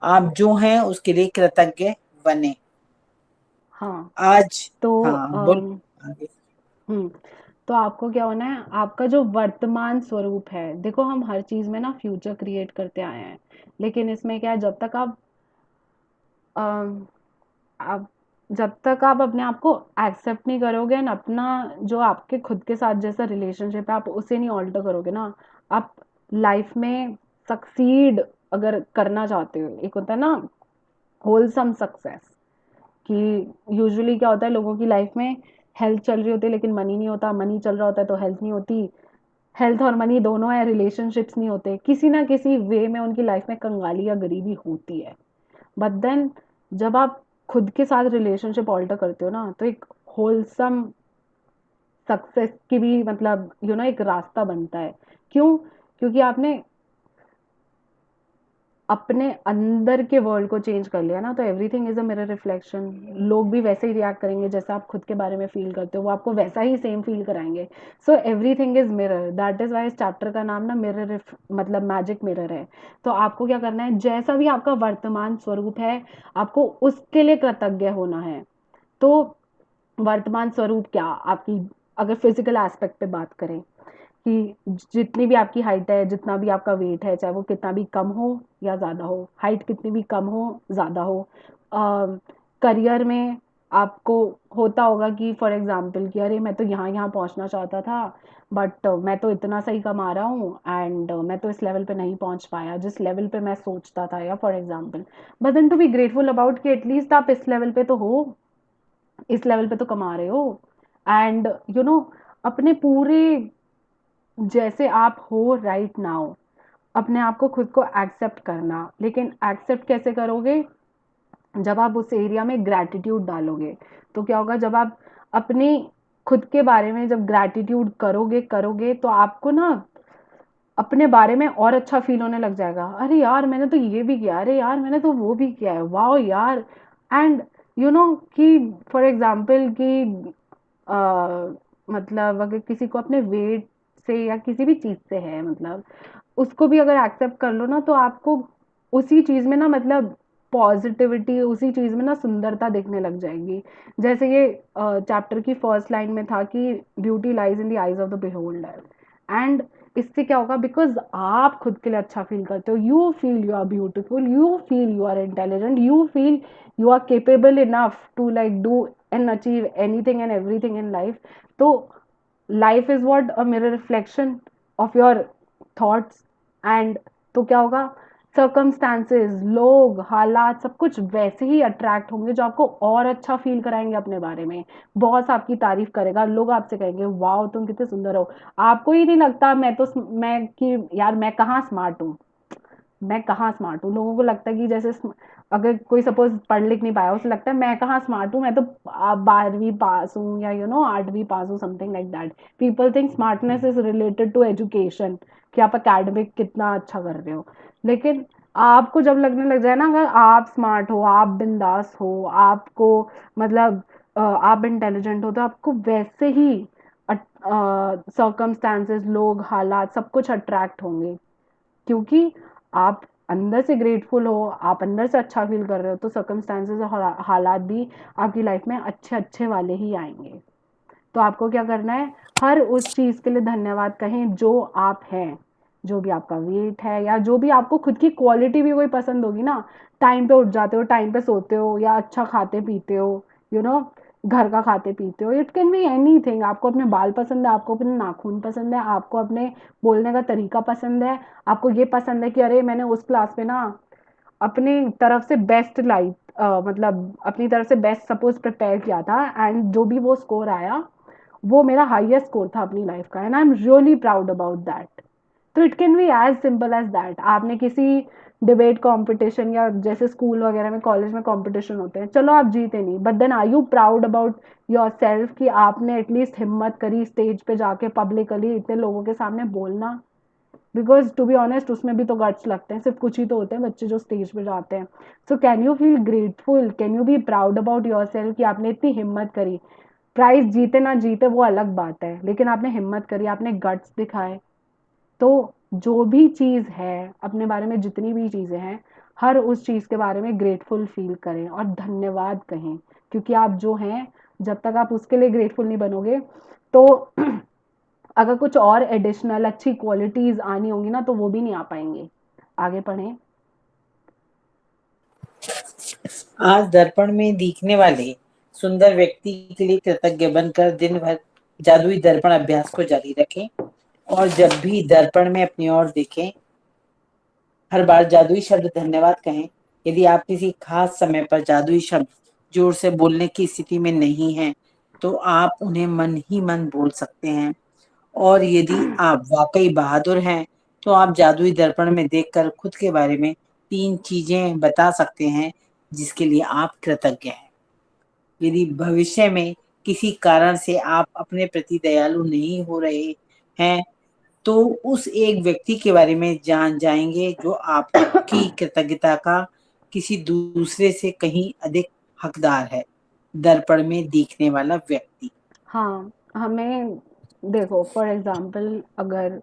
S2: आप जो हैं उसके लिए कृतज्ञ बने।
S1: हाँ।
S2: आज
S1: तो
S2: हाँ बोल आगे।
S1: हम्म तो आपको क्या होना है, आपका जो वर्तमान स्वरूप है, देखो हम हर चीज में ना फ्यूचर क्रिएट करते आए हैं, लेकिन इसमें क्या है, जब तक अम, आप जब तक आप अपने आप को एक्सेप्ट नहीं करोगे एंड अपना जो आपके खुद के साथ जैसा रिलेशनशिप है आप उसे नहीं ऑल्टर करोगे ना, आप लाइफ में सक्सीड अगर करना चाहते हो, एक होता है ना होलसम सक्सेस, कि यूजुअली क्या होता है लोगों की लाइफ में, हेल्थ चल रही होती है लेकिन मनी नहीं होता, मनी चल रहा होता है तो हेल्थ नहीं होती, हेल्थ और मनी दोनों है, रिलेशनशिप्स नहीं होते, किसी ना किसी वे में उनकी लाइफ में कंगाली या गरीबी होती है। बट देन जब आप खुद के साथ रिलेशनशिप ऑल्टर करते हो ना, तो एक होलसम सक्सेस की भी मतलब एक रास्ता बनता है। क्यों? क्योंकि आपने अपने अंदर के वर्ल्ड को चेंज कर लिया ना, तो everything is a mirror reflection. लोग भी वैसे ही रिएक्ट करेंगे जैसा आप खुद के बारे में फील करते हो, वो आपको वैसा ही सेम फील कराएंगे। So everything is mirror, that is why इस चैप्टर का नाम ना मिरर मतलब मैजिक मिरर है। तो आपको क्या करना है, जैसा भी आपका वर्तमान स्वरूप है, आपको उसके लिए कृतज्ञ होना है। तो वर्तमान स्वरूप क्या आपकी, अगर फिजिकल एस्पेक्ट पे बात करें, कि जितनी भी आपकी हाइट है, जितना भी आपका वेट है, चाहे वो कितना भी कम हो या ज़्यादा हो, हाइट कितनी भी कम हो ज़्यादा हो, करियर में आपको होता होगा कि फॉर एग्जांपल कि अरे मैं तो यहाँ यहाँ पहुँचना चाहता था, बट मैं तो इतना सही कमा रहा हूँ एंड मैं तो इस लेवल पे नहीं पहुँच पाया जिस लेवल पे मैं सोचता था, या for example. But then to be grateful about कि एटलीस्ट आप इस लेवल पे तो हो, इस लेवल पे तो कमा रहे हो। एंड अपने पूरे जैसे आप हो राइट नाउ, अपने आप को खुद को एक्सेप्ट करना। लेकिन एक्सेप्ट कैसे करोगे? जब आप उस एरिया में ग्रैटिट्यूड डालोगे। तो क्या होगा, जब आप अपनी खुद के बारे में जब ग्रैटिट्यूड करोगे करोगे तो आपको ना अपने बारे में और अच्छा फील होने लग जाएगा। अरे यार मैंने तो ये भी किया, अरे यार मैंने तो वो भी किया है, वाह यार। एंड कि फॉर एग्जाम्पल कि मतलब अगर किसी को अपने वेट से या किसी भी चीज से है, मतलब उसको भी अगर एक्सेप्ट कर लो ना, तो आपको उसी चीज में ना मतलब पॉजिटिविटी, उसी चीज में ना सुंदरता दिखने लग जाएगी। जैसे ये चैप्टर की फर्स्ट लाइन में था कि beauty lies in the eyes of the beholder. And इससे क्या होगा, बिकॉज आप खुद के लिए अच्छा फील करते हो, you feel you are beautiful, you feel you are intelligent, you feel you are capable enough to like do and achieve anything and everything in life. तो life is what a mirror reflection of your thoughts। and तो क्या होगा, circumstances, लोग, हालात, सब कुछ वैसे ही attract होंगे जो आपको और अच्छा फील कराएंगे अपने बारे में। बॉस आपकी तारीफ करेगा, लोग आपसे कहेंगे वाओ तुम कितने सुंदर हो। आपको ही नहीं लगता मैं कि यार मैं कहाँ स्मार्ट हूँ, मैं कहाँ स्मार्ट हूँ। लोगों को लगता है कि जैसे अगर कोई सपोज पढ़ लिख नहीं पाया, उसे लगता है मैं कहाँ स्मार्ट हूँ, मैं तो 12वीं पास हूँ या 8वीं पास हूँ, something like that. People think smartness is related to education, कि आप अकेडमिक कितना अच्छा कर रहे हो। लेकिन आपको जब लगने लग जाए ना, अगर आप स्मार्ट हो, आप बिंदास हो, आपको मतलब आप इंटेलिजेंट हो, तो आपको वैसे ही सर्कमस्टांसेस, लोग, हालात, सब कुछ अट्रैक्ट होंगे। क्योंकि आप अंदर से ग्रेटफुल हो, आप अंदर से अच्छा फील कर रहे हो, तो सर्कमस्टांसेस और हालात भी आपकी लाइफ में अच्छे अच्छे वाले ही आएंगे। तो आपको क्या करना है, हर उस चीज के लिए धन्यवाद कहें जो आप हैं, जो भी आपका वेट है या जो भी आपको खुद की क्वालिटी भी कोई पसंद होगी ना, टाइम पे उठ जाते हो, टाइम पे सोते हो, या अच्छा खाते पीते हो, यू नो घर का खाते पीते हो, इट कैन बी एनीथिंग। आपको अपने बाल पसंद है, आपको अपने नाखून पसंद है, आपको अपने बोलने का तरीका पसंद है, आपको ये पसंद है कि अरे मैंने उस क्लास में ना अपनी तरफ से बेस्ट लाइफ मतलब अपनी तरफ से बेस्ट सपोज प्रिपेयर किया था, एंड जो भी वो स्कोर आया वो मेरा हाईएस्ट स्कोर था अपनी लाइफ का, and I am really proud about that. तो it can be as simple as that. आपने किसी डिबेट कंपटीशन या जैसे स्कूल वगैरह में, कॉलेज में कंपटीशन होते हैं, चलो आप जीते नहीं, but then are you proud about yourself कि आपने एटलीस्ट हिम्मत करी स्टेज पे जाके पब्लिकली इतने लोगों के सामने बोलना। बिकॉज टू बी ऑनेस्ट उसमें भी तो गट्स लगते हैं, सिर्फ कुछ ही तो होते हैं बच्चे जो स्टेज पे जाते हैं। So can you feel grateful, can you be proud about yourself कि आपने इतनी हिम्मत करी। प्राइज जीते ना जीते वो अलग बात है, लेकिन आपने हिम्मत करी, आपने गट्स दिखाए। तो जो भी चीज है अपने बारे में, जितनी भी चीजें हैं, हर उस चीज के बारे में ग्रेटफुल फील करें और धन्यवाद कहें। क्योंकि आप जो हैं, जब तक आप उसके लिए ग्रेटफुल नहीं बनोगे, तो अगर कुछ और एडिशनल अच्छी क्वालिटीज आनी होंगी ना, तो वो भी नहीं आ पाएंगे। आगे पढ़ें।
S2: आज दर्पण में दिखने वाले सुंदर व्यक्ति के लिए कृतज्ञ बनकर दिन भर जादुई दर्पण अभ्यास को जारी रखें, और जब भी दर्पण में अपनी ओर देखें, हर बार जादुई शब्द धन्यवाद कहें। यदि आप किसी खास समय पर जादुई शब्द जोर से बोलने की स्थिति में नहीं हैं, तो आप उन्हें मन ही मन बोल सकते हैं, और यदि आप वाकई बहादुर हैं तो आप जादुई दर्पण में देखकर खुद के बारे में 3 चीजें बता सकते हैं जिसके लिए आप कृतज्ञ हैं। यदि भविष्य में किसी कारण से आप अपने प्रति दयालु नहीं हो रहे हैं तो उस एक व्यक्ति के बारे में जान जाएंगे जो आपकी कृतज्ञता का किसी दूसरे से कहीं अधिक हकदार है। दर्पण में दिखने वाला व्यक्ति।
S1: हाँ, हमें देखो फॉर एग्ज़ाम्पल अगर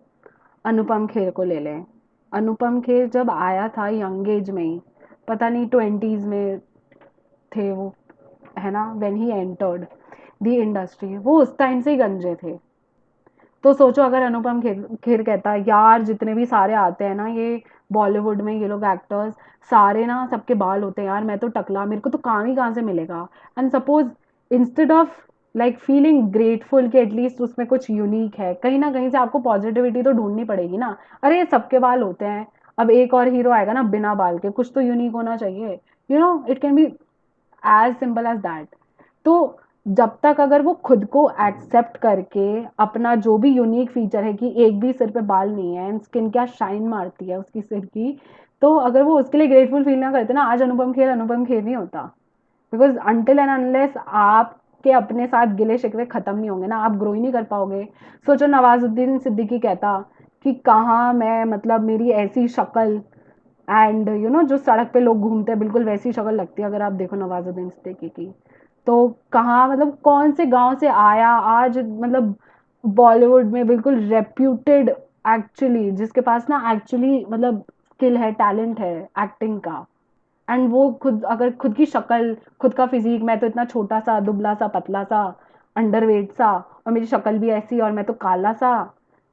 S1: अनुपम खेर को ले लें। अनुपम खेर जब आया था यंग एज में ही, पता नहीं 20s में थे वो, है ना? When he entered the industry, वो उस टाइम से ही गंजे थे। तो सोचो अगर अनुपम खेर खेर कहता यार जितने भी सारे आते हैं ना ये बॉलीवुड में ये लोग एक्टर्स, सारे ना सबके बाल होते हैं यार, मैं तो टकला, मेरे को तो काम ही कहाँ से मिलेगा। And suppose instead of like feeling grateful कि एटलीस्ट उसमें कुछ यूनिक है, कहीं ना कहीं से आपको पॉजिटिविटी तो ढूंढनी पड़ेगी ना। अरे ये सबके बाल होते हैं, अब एक और हीरो आएगा ना बिना बाल के, कुछ तो यूनिक होना चाहिए। You know it can be as simple as that. तो जब तक अगर वो खुद को एक्सेप्ट करके अपना जो भी यूनिक फीचर है कि एक भी सिर पे बाल नहीं है एंड स्किन क्या शाइन मारती है उसकी सिर की, तो अगर वो उसके लिए ग्रेटफुल फील ना करते ना, आज अनुपम खेर नहीं होता। बिकॉज अनटिल एंड अनलेस आपके अपने साथ गिले शिकवे खत्म नहीं होंगे ना, आप ग्रो ही नहीं कर पाओगे। सोचो नवाजुद्दीन सिद्दीकी कहता कि कहाँ मैं, मतलब मेरी ऐसी शक्ल, एंड यू नो जो सड़क पे लोग घूमते हैं बिल्कुल वैसी शक्ल लगती है अगर आप देखो नवाजुद्दीन सिद्दीकी की। तो कहाँ, मतलब कौन से गांव से आया आज, मतलब बॉलीवुड में बिल्कुल रेप्यूटेड, एक्चुअली जिसके पास ना एक्चुअली मतलब स्किल है, टैलेंट है एक्टिंग का। एंड वो खुद अगर खुद की शक्ल, खुद का फिजिक, मैं तो इतना छोटा सा दुबला सा पतला सा अंडरवेट सा, और मेरी शक्ल भी ऐसी, और मैं तो काला सा,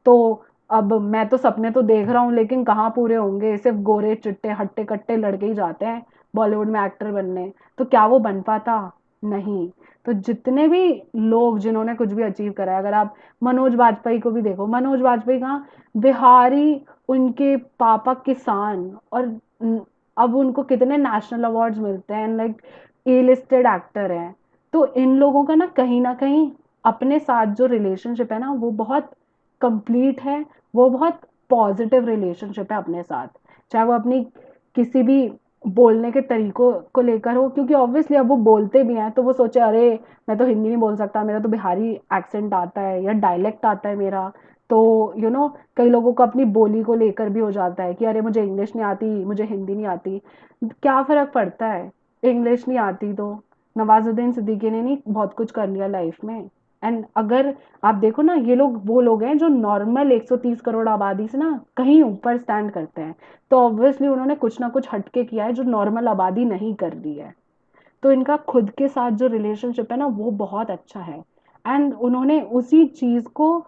S1: तो अब मैं तो सपने तो देख रहा हूँ लेकिन कहाँ पूरे होंगे, सिर्फ गोरे चिट्टे हट्टे कट्टे लड़के ही जाते हैं बॉलीवुड में एक्टर बनने, तो क्या वो बन पाता? नहीं। तो जितने भी लोग जिन्होंने कुछ भी अचीव करा है, अगर आप मनोज वाजपेयी को भी देखो, मनोज वाजपेयी कहाँ, बिहारी, उनके पापा किसान, और अब उनको कितने नेशनल अवार्ड्स मिलते हैं, लाइक ए लिस्टेड एक्टर हैं। तो इन लोगों का ना कहीं अपने साथ जो रिलेशनशिप है ना वो बहुत कंप्लीट है, वो बहुत पॉजिटिव रिलेशनशिप है अपने साथ। चाहे वो अपनी किसी भी बोलने के तरीकों को लेकर हो, क्योंकि ऑब्वियसली अब वो बोलते भी हैं तो वो सोचे अरे मैं तो हिंदी नहीं बोल सकता, मेरा तो बिहारी एक्सेंट आता है या डायलेक्ट आता है मेरा। तो यू you नो know, कई लोगों को अपनी बोली को लेकर भी हो जाता है कि अरे मुझे इंग्लिश नहीं आती, मुझे हिंदी नहीं आती। क्या फर्क पड़ता है, इंग्लिश नहीं आती तो नवाजुद्दीन सिद्दीकी ने नहीं बहुत कुछ कर लिया लाइफ में। एंड अगर आप देखो ना, ये लोग वो लोग हैं जो नॉर्मल 130 करोड़ आबादी से ना कहीं ऊपर स्टैंड करते हैं। तो ऑब्वियसली उन्होंने कुछ ना कुछ हटके किया है जो नॉर्मल आबादी नहीं कर रही है। तो इनका खुद के साथ जो रिलेशनशिप है ना वो बहुत अच्छा है। एंड उन्होंने उसी चीज को,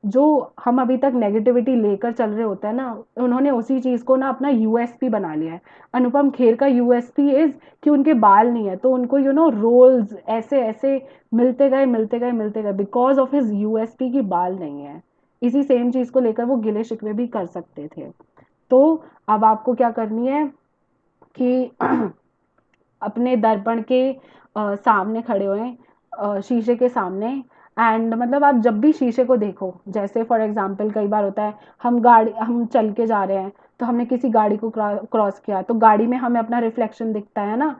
S1: जो हम अभी तक नेगेटिविटी लेकर चल रहे होते हैं ना, उन्होंने उसी चीज को ना अपना यूएसपी बना लिया है। अनुपम खेर का यूएसपी इज कि उनके बाल नहीं है, तो उनको रोल्स ऐसे ऐसे मिलते गए मिलते गए मिलते गए बिकॉज ऑफ हिज यूएसपी की बाल नहीं है। इसी सेम चीज को लेकर वो गिले शिकवे भी कर सकते थे। तो अब आपको क्या करनी है कि अपने दर्पण के सामने खड़े हुए, शीशे के सामने, एंड मतलब आप जब भी शीशे को देखो, जैसे फॉर एग्जांपल कई बार होता है हम चल के जा रहे हैं, तो हमने किसी गाड़ी को क्रॉस किया तो गाड़ी में हमें अपना रिफ्लेक्शन दिखता है ना,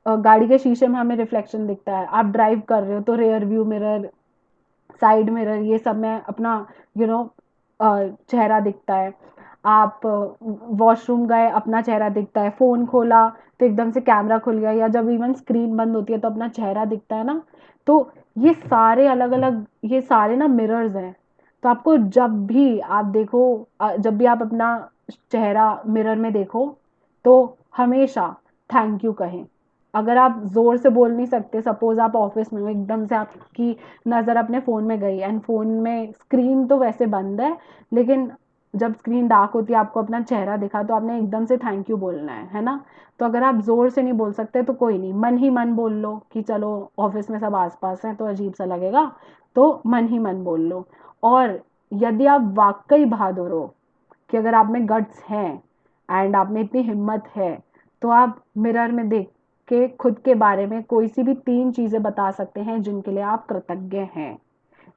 S1: गाड़ी के शीशे में हमें रिफ्लेक्शन दिखता है। आप ड्राइव कर रहे हो तो rear view mirror, side mirror, ये सब में अपना यू you नो चेहरा दिखता है। आप वॉशरूम गए अपना चेहरा दिखता है, फोन खोला तो एकदम से कैमरा खुल गया, या जब इवन स्क्रीन बंद होती है तो अपना चेहरा दिखता है ना। तो ये सारे अलग अलग, ये सारे ना मिरर्स हैं। तो आपको जब भी आप देखो, जब भी आप अपना चेहरा मिरर में देखो, तो हमेशा थैंक यू कहें। अगर आप जोर से बोल नहीं सकते, सपोज आप ऑफिस में हो, एकदम से आपकी नज़र अपने फ़ोन में गई एंड फ़ोन में स्क्रीन तो वैसे बंद है, लेकिन जब स्क्रीन डार्क होती है आपको अपना चेहरा दिखा तो आपने एकदम से थैंक यू बोलना है ना। तो अगर आप ज़ोर से नहीं बोल सकते तो कोई नहीं, मन ही मन बोल लो कि चलो ऑफिस में सब आसपास हैं तो अजीब सा लगेगा, तो मन ही मन बोल लो। और यदि आप वाकई बहादुर हो, कि अगर आप में गट्स हैं एंड आप में इतनी हिम्मत है, तो आप मिरर में देख के खुद के बारे में कोई सी भी 3 चीज़ें बता सकते हैं जिनके लिए आप कृतज्ञ हैं।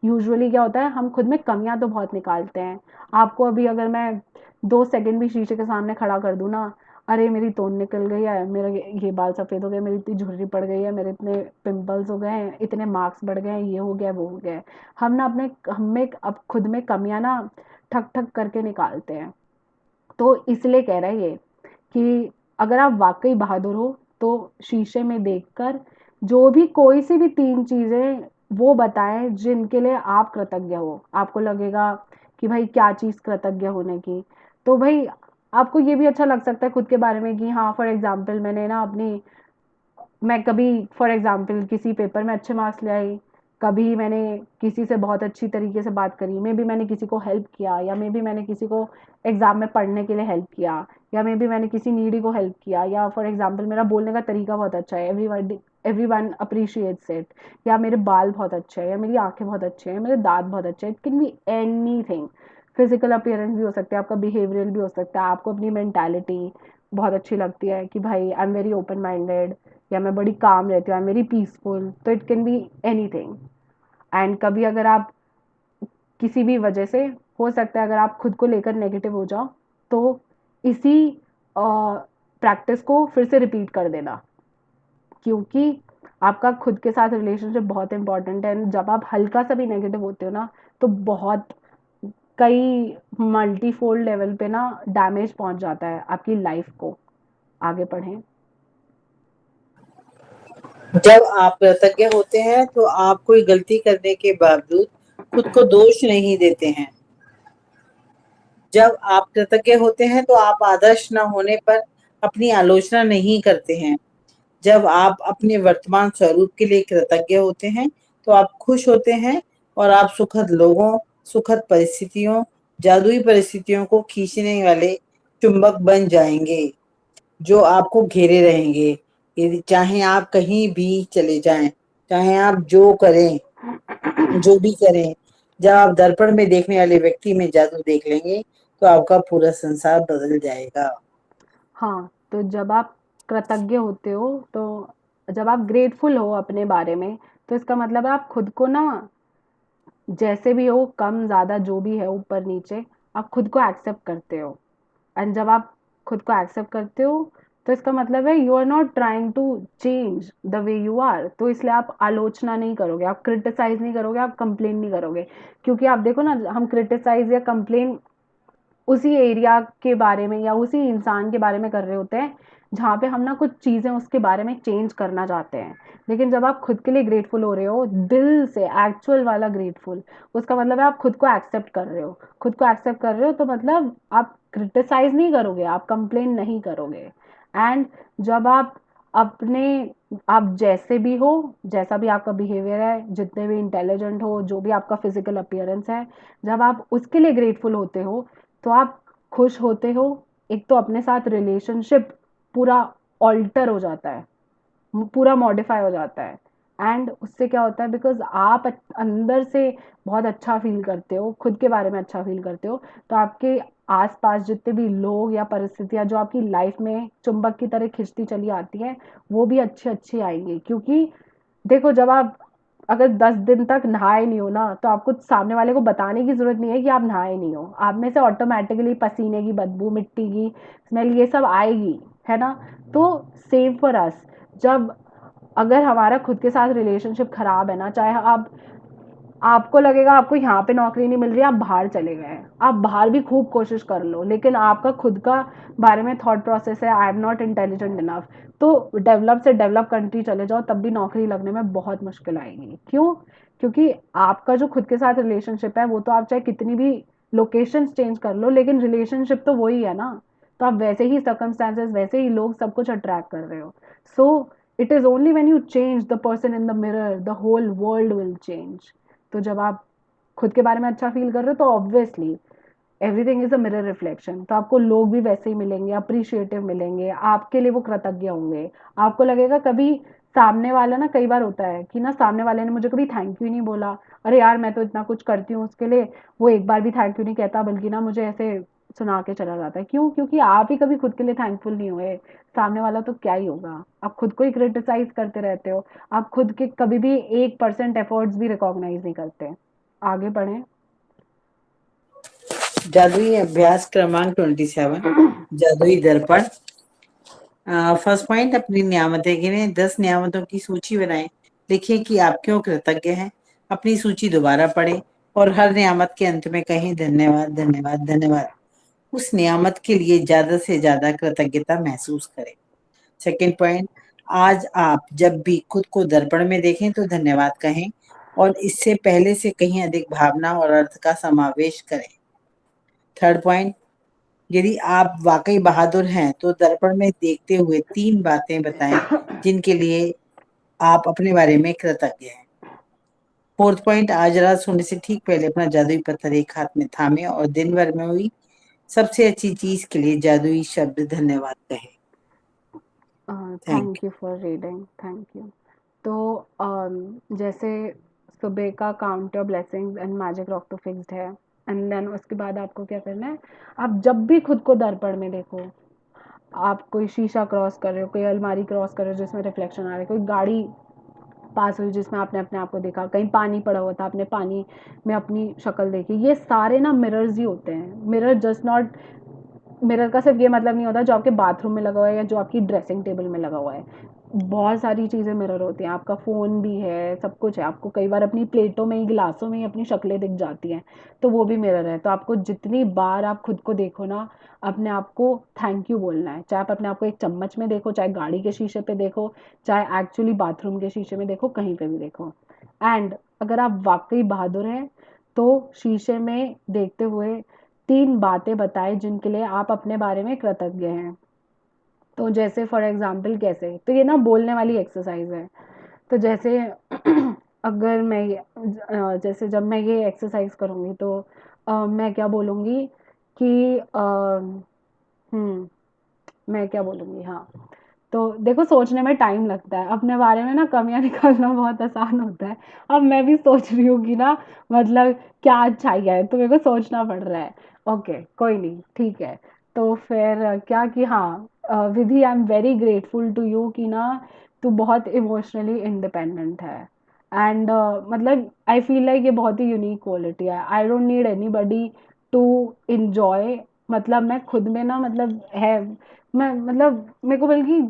S1: यूजुअली क्या होता है, हम खुद में कमियां तो बहुत निकालते हैं। आपको अभी अगर मैं 2 सेकंड भी शीशे के सामने खड़ा कर दूं ना, अरे मेरी तोन निकल गई है, मेरा ये बाल सफ़ेद हो गए, मेरी इतनी झुर्री पड़ गई है, मेरे इतने पिंपल्स हो गए हैं, इतने मार्क्स बढ़ गए हैं, ये हो गया वो हो गया है। हम ना अपने हम में अब खुद में कमियां ना ठक ठक करके निकालते हैं। तो इसलिए कह रहा है ये कि अगर आप वाकई बहादुर हो तो शीशे में देखकर जो भी कोई सी भी 3 चीजें वो बताएं जिनके लिए आप कृतज्ञ हो। आपको लगेगा कि भाई क्या चीज कृतज्ञ होने की, तो भाई आपको ये भी अच्छा लग सकता है खुद के बारे में कि हाँ फॉर एग्जाम्पल मैंने ना अपनी मैं कभी फॉर एग्जांपल किसी पेपर में अच्छे मार्क्स ले आई, कभी मैंने किसी से बहुत अच्छी तरीके से बात करी, मे बी मैंने किसी को हेल्प किया, या मे बी मैंने किसी को एग्जाम में पढ़ने के लिए हेल्प किया, या मे बी मैंने किसी नीडी को हेल्प किया, या फॉर एग्जांपल मेरा बोलने का तरीका बहुत अच्छा है, एवरी वन अप्रिशिएट्स इट, या मेरे बाल बहुत अच्छे हैं, या मेरी आंखें बहुत अच्छे हैं, मेरे दांत बहुत अच्छे हैं, it can be any thing. Physical appearance भी हो सकता है आपका, बिहेवियरल भी हो सकता है, आपको अपनी मेंटालिटी बहुत अच्छी लगती है कि भाई आई एम वेरी ओपन माइंडेड, या मैं बड़ी काम रहती हूँ, आई एम वेरी पीसफुल, तो it can be anything. And कभी अगर आप किसी भी वजह से, हो सकता है अगर आप खुद को लेकर नेगेटिव हो जाओ, तो इसी प्रैक्टिस को फिर से रिपीट कर देना, क्योंकि आपका खुद के साथ रिलेशनशिप बहुत इंपॉर्टेंट है। जब आप हल्का सा भी नेगेटिव होते हो ना, तो बहुत कई मल्टीफोल्ड लेवल पे ना डैमेज पहुंच जाता है आपकी लाइफ को। आगे बढ़ें।
S2: जब आप कृतज्ञ होते हैं तो आप कोई गलती करने के बावजूद खुद को दोष नहीं देते हैं। जब आप कृतज्ञ होते हैं तो आप आदर्श न होने पर अपनी आलोचना नहीं करते हैं। जब आप अपने वर्तमान स्वरूप के लिए कृतज्ञ होते हैं तो आप खुश होते हैं और आप सुखद लोगों, सुखद परिस्थितियों, जादुई परिस्थितियों को खींचने वाले चुंबक बन जाएंगे जो आपको घेरे रहेंगे। यदि चाहे आप कहीं भी चले जाएं, चाहे आप जो भी करें, जब आप दर्पण में देखने वाले व्यक्ति में जादू देख लेंगे तो आपका पूरा संसार बदल जाएगा।
S1: हाँ, तो जब आप कृतज्ञ होते हो, तो जब आप ग्रेटफुल हो अपने बारे में, तो इसका मतलब है आप खुद को ना जैसे भी हो, कम ज़्यादा जो भी है ऊपर नीचे, आप खुद को एक्सेप्ट करते हो। एंड जब आप खुद को एक्सेप्ट करते हो, तो इसका मतलब है you are not trying to change the way you are. तो इसलिए आप आलोचना नहीं करोगे, आप क्रिटिसाइज नहीं करोगे, आप कंप्लेन नहीं करोगे। क्योंकि आप देखो ना, हम क्रिटिसाइज या कंप्लेन उसी एरिया के बारे में या उसी इंसान के बारे में कर रहे होते हैं जहाँ पे हम ना कुछ चीज़ें उसके बारे में चेंज करना चाहते हैं। लेकिन जब आप खुद के लिए ग्रेटफुल हो रहे हो, दिल से एक्चुअल वाला ग्रेटफुल, उसका मतलब है आप खुद को एक्सेप्ट कर रहे हो। खुद को एक्सेप्ट कर रहे हो तो मतलब आप क्रिटिसाइज नहीं करोगे, आप कंप्लेन नहीं करोगे। एंड जब अपने आप जैसे भी हो, जैसा भी आपका बिहेवियर है, जितने भी इंटेलिजेंट हो, जो भी आपका फिजिकल अपीयरेंस है, जब आप उसके लिए ग्रेटफुल होते हो, तो आप खुश होते हो। एक तो अपने साथ रिलेशनशिप पूरा ऑल्टर हो जाता है, पूरा मॉडिफाई हो जाता है। एंड उससे क्या होता है, बिकॉज आप अंदर से बहुत अच्छा फील करते हो, खुद के बारे में अच्छा फील करते हो, तो आपके आसपास जितने भी लोग या परिस्थितियां जो आपकी लाइफ में चुंबक की तरह खिंचती चली आती हैं, वो भी अच्छी अच्छी आएंगी। क्योंकि देखो, जब आप अगर 10 दिन तक नहाए नहीं हो ना, तो आपको सामने वाले को बताने की जरूरत नहीं है कि आप नहाए नहीं हो। आप में से ऑटोमेटिकली पसीने की बदबू, मिट्टी की स्मेल, ये सब आएगी, है ना। तो सेम फॉर अस, जब अगर हमारा खुद के साथ रिलेशनशिप खराब है ना, चाहे आप आपको लगेगा आपको यहाँ पे नौकरी नहीं मिल रही, आप बाहर चले गए, आप बाहर भी खूब कोशिश कर लो, लेकिन आपका खुद का बारे में थॉट प्रोसेस है I am not intelligent enough, तो डेवलप से डेवलप कंट्री चले जाओ, तब भी नौकरी लगने में बहुत मुश्किल आएगी। क्यों? क्योंकि आपका जो खुद के साथ रिलेशनशिप है, वो तो आप चाहे कितनी भी लोकेशन चेंज कर लो, लेकिन रिलेशनशिप तो वही है ना। तो आप वैसे ही सर्कमस्टांसेस, वैसे ही लोग, सब कुछ अट्रैक्ट कर रहे हो। So it is only when you change the person in the mirror the whole world will change. तो जब आप खुद के बारे में अच्छा फील कर रहे हो, तो obviously everything is a mirror reflection, तो आपको लोग भी वैसे ही मिलेंगे, अप्रिशिएटिव मिलेंगे, आपके लिए वो कृतज्ञ होंगे। आपको लगेगा कभी सामने वाला ना, कई बार होता है कि ना सामने वाले ने मुझे कभी थैंक यू नहीं बोला, अरे यार मैं तो इतना कुछ करती हूँ उसके लिए, वो एक बार भी थैंक यू नहीं कहता, बल्कि ना मुझे ऐसे सुना के चला जाता है। क्यों? क्योंकि आप ही कभी खुद के लिए थैंकफुल नहीं हुए, सामने वाला तो क्या ही होगा। आप खुद को ही क्रिटिसाइज करते रहते हो, आप खुद के कभी भी 1% एफर्ट्स भी रिकॉग्नाइज नहीं करते। आगे बढ़ें।
S2: जादुई अभ्यास क्रमांक 27, जादुई दर्पण। फर्स्ट पॉइंट, अपनी नियामतें गिनें, 10 नियामतों की सूची बनाएं। लिखिए कि आप क्यों कृतज्ञ हैं। अपनी सूची दोबारा पढ़ें और हर नियामत के अंत में कहें धन्यवाद धन्यवाद धन्यवाद। उस नियामत के लिए ज्यादा से ज्यादा कृतज्ञता महसूस करें। सेकेंड पॉइंट, आज आप जब भी खुद को दर्पण में देखें तो धन्यवाद कहें और इससे पहले से कहीं अधिक भावना और अर्थ का समावेश करें। थर्ड पॉइंट, यदि आप वाकई बहादुर हैं तो दर्पण में देखते हुए 3 बातें बताएं जिनके लिए आप अपने बारे में कृतज्ञ हैं। फोर्थ पॉइंट, आज रात सोने से ठीक पहले अपना जादुई पत्थर एक हाथ में थामे और दिन भर में हुई सबसे अच्छी चीज के लिए जादुई शब्द धन्यवाद कहें। Thank
S1: thank you for reading, thank you. तो जैसे सुबह का count your blessings and magic rock to fixed है, एंड देन उसके बाद आपको क्या करना है, आप जब भी खुद को दर्पण में देखो, आप कोई शीशा क्रॉस कर रहे हो, कोई अलमारी क्रॉस कर रहे हो जिसमें रिफ्लेक्शन आ रहा है, कोई गाड़ी पास हुई जिसमें आपने अपने आप को देखा, कहीं पानी पड़ा हुआ था आपने पानी में अपनी शक्ल देखी, ये सारे ना मिरर्स ही होते हैं। मिरर जस्ट नॉट, मिरर का सिर्फ ये मतलब नहीं होता जो आपके बाथरूम में लगा हुआ है या जो आपकी ड्रेसिंग टेबल में लगा हुआ है। बहुत सारी चीज़ें मिरर होती हैं, आपका फ़ोन भी है, सब कुछ है। आपको कई बार अपनी प्लेटों में ही, गिलासों में ही अपनी शक्लें दिख जाती हैं, तो वो भी मिरर है। तो आपको जितनी बार आप खुद को देखो ना, अपने आप को थैंक यू बोलना है। चाहे आप अपने आप को एक चम्मच में देखो, चाहे गाड़ी के शीशे पे देखो, चाहे एक्चुअली बाथरूम के शीशे में देखो, कहीं पे भी देखो। एंड अगर आप वाकई बहादुर हैं तो शीशे में देखते हुए 3 बातें बताएं जिनके लिए आप अपने बारे में कृतज्ञ हैं। तो जैसे फॉर एग्जांपल कैसे, तो ये ना बोलने वाली एक्सरसाइज है। तो जैसे अगर मैं जैसे जब मैं ये एक्सरसाइज करूँगी तो मैं क्या बोलूँगी कि मैं क्या बोलूँगी, हाँ। तो देखो, सोचने में टाइम लगता है, अपने बारे में ना कमियाँ निकालना बहुत आसान होता है। अब मैं भी सोच रही हूँ कि ना, मतलब क्या अच्छाइयाँ है, तो मेरे को सोचना पड़ रहा है। ओके, कोई नहीं, ठीक है। तो फिर क्या कि हाँ, Vidhi, I am very grateful to you कि ना तू बहुत इमोशनली इंडिपेंडेंट है। एंड मतलब आई फील लाइक ये बहुत ही यूनिक क्वालिटी है। I don't need anybody to enjoy, मतलब मैं खुद में ना, मतलब है, मैं मतलब मेरे को बल्कि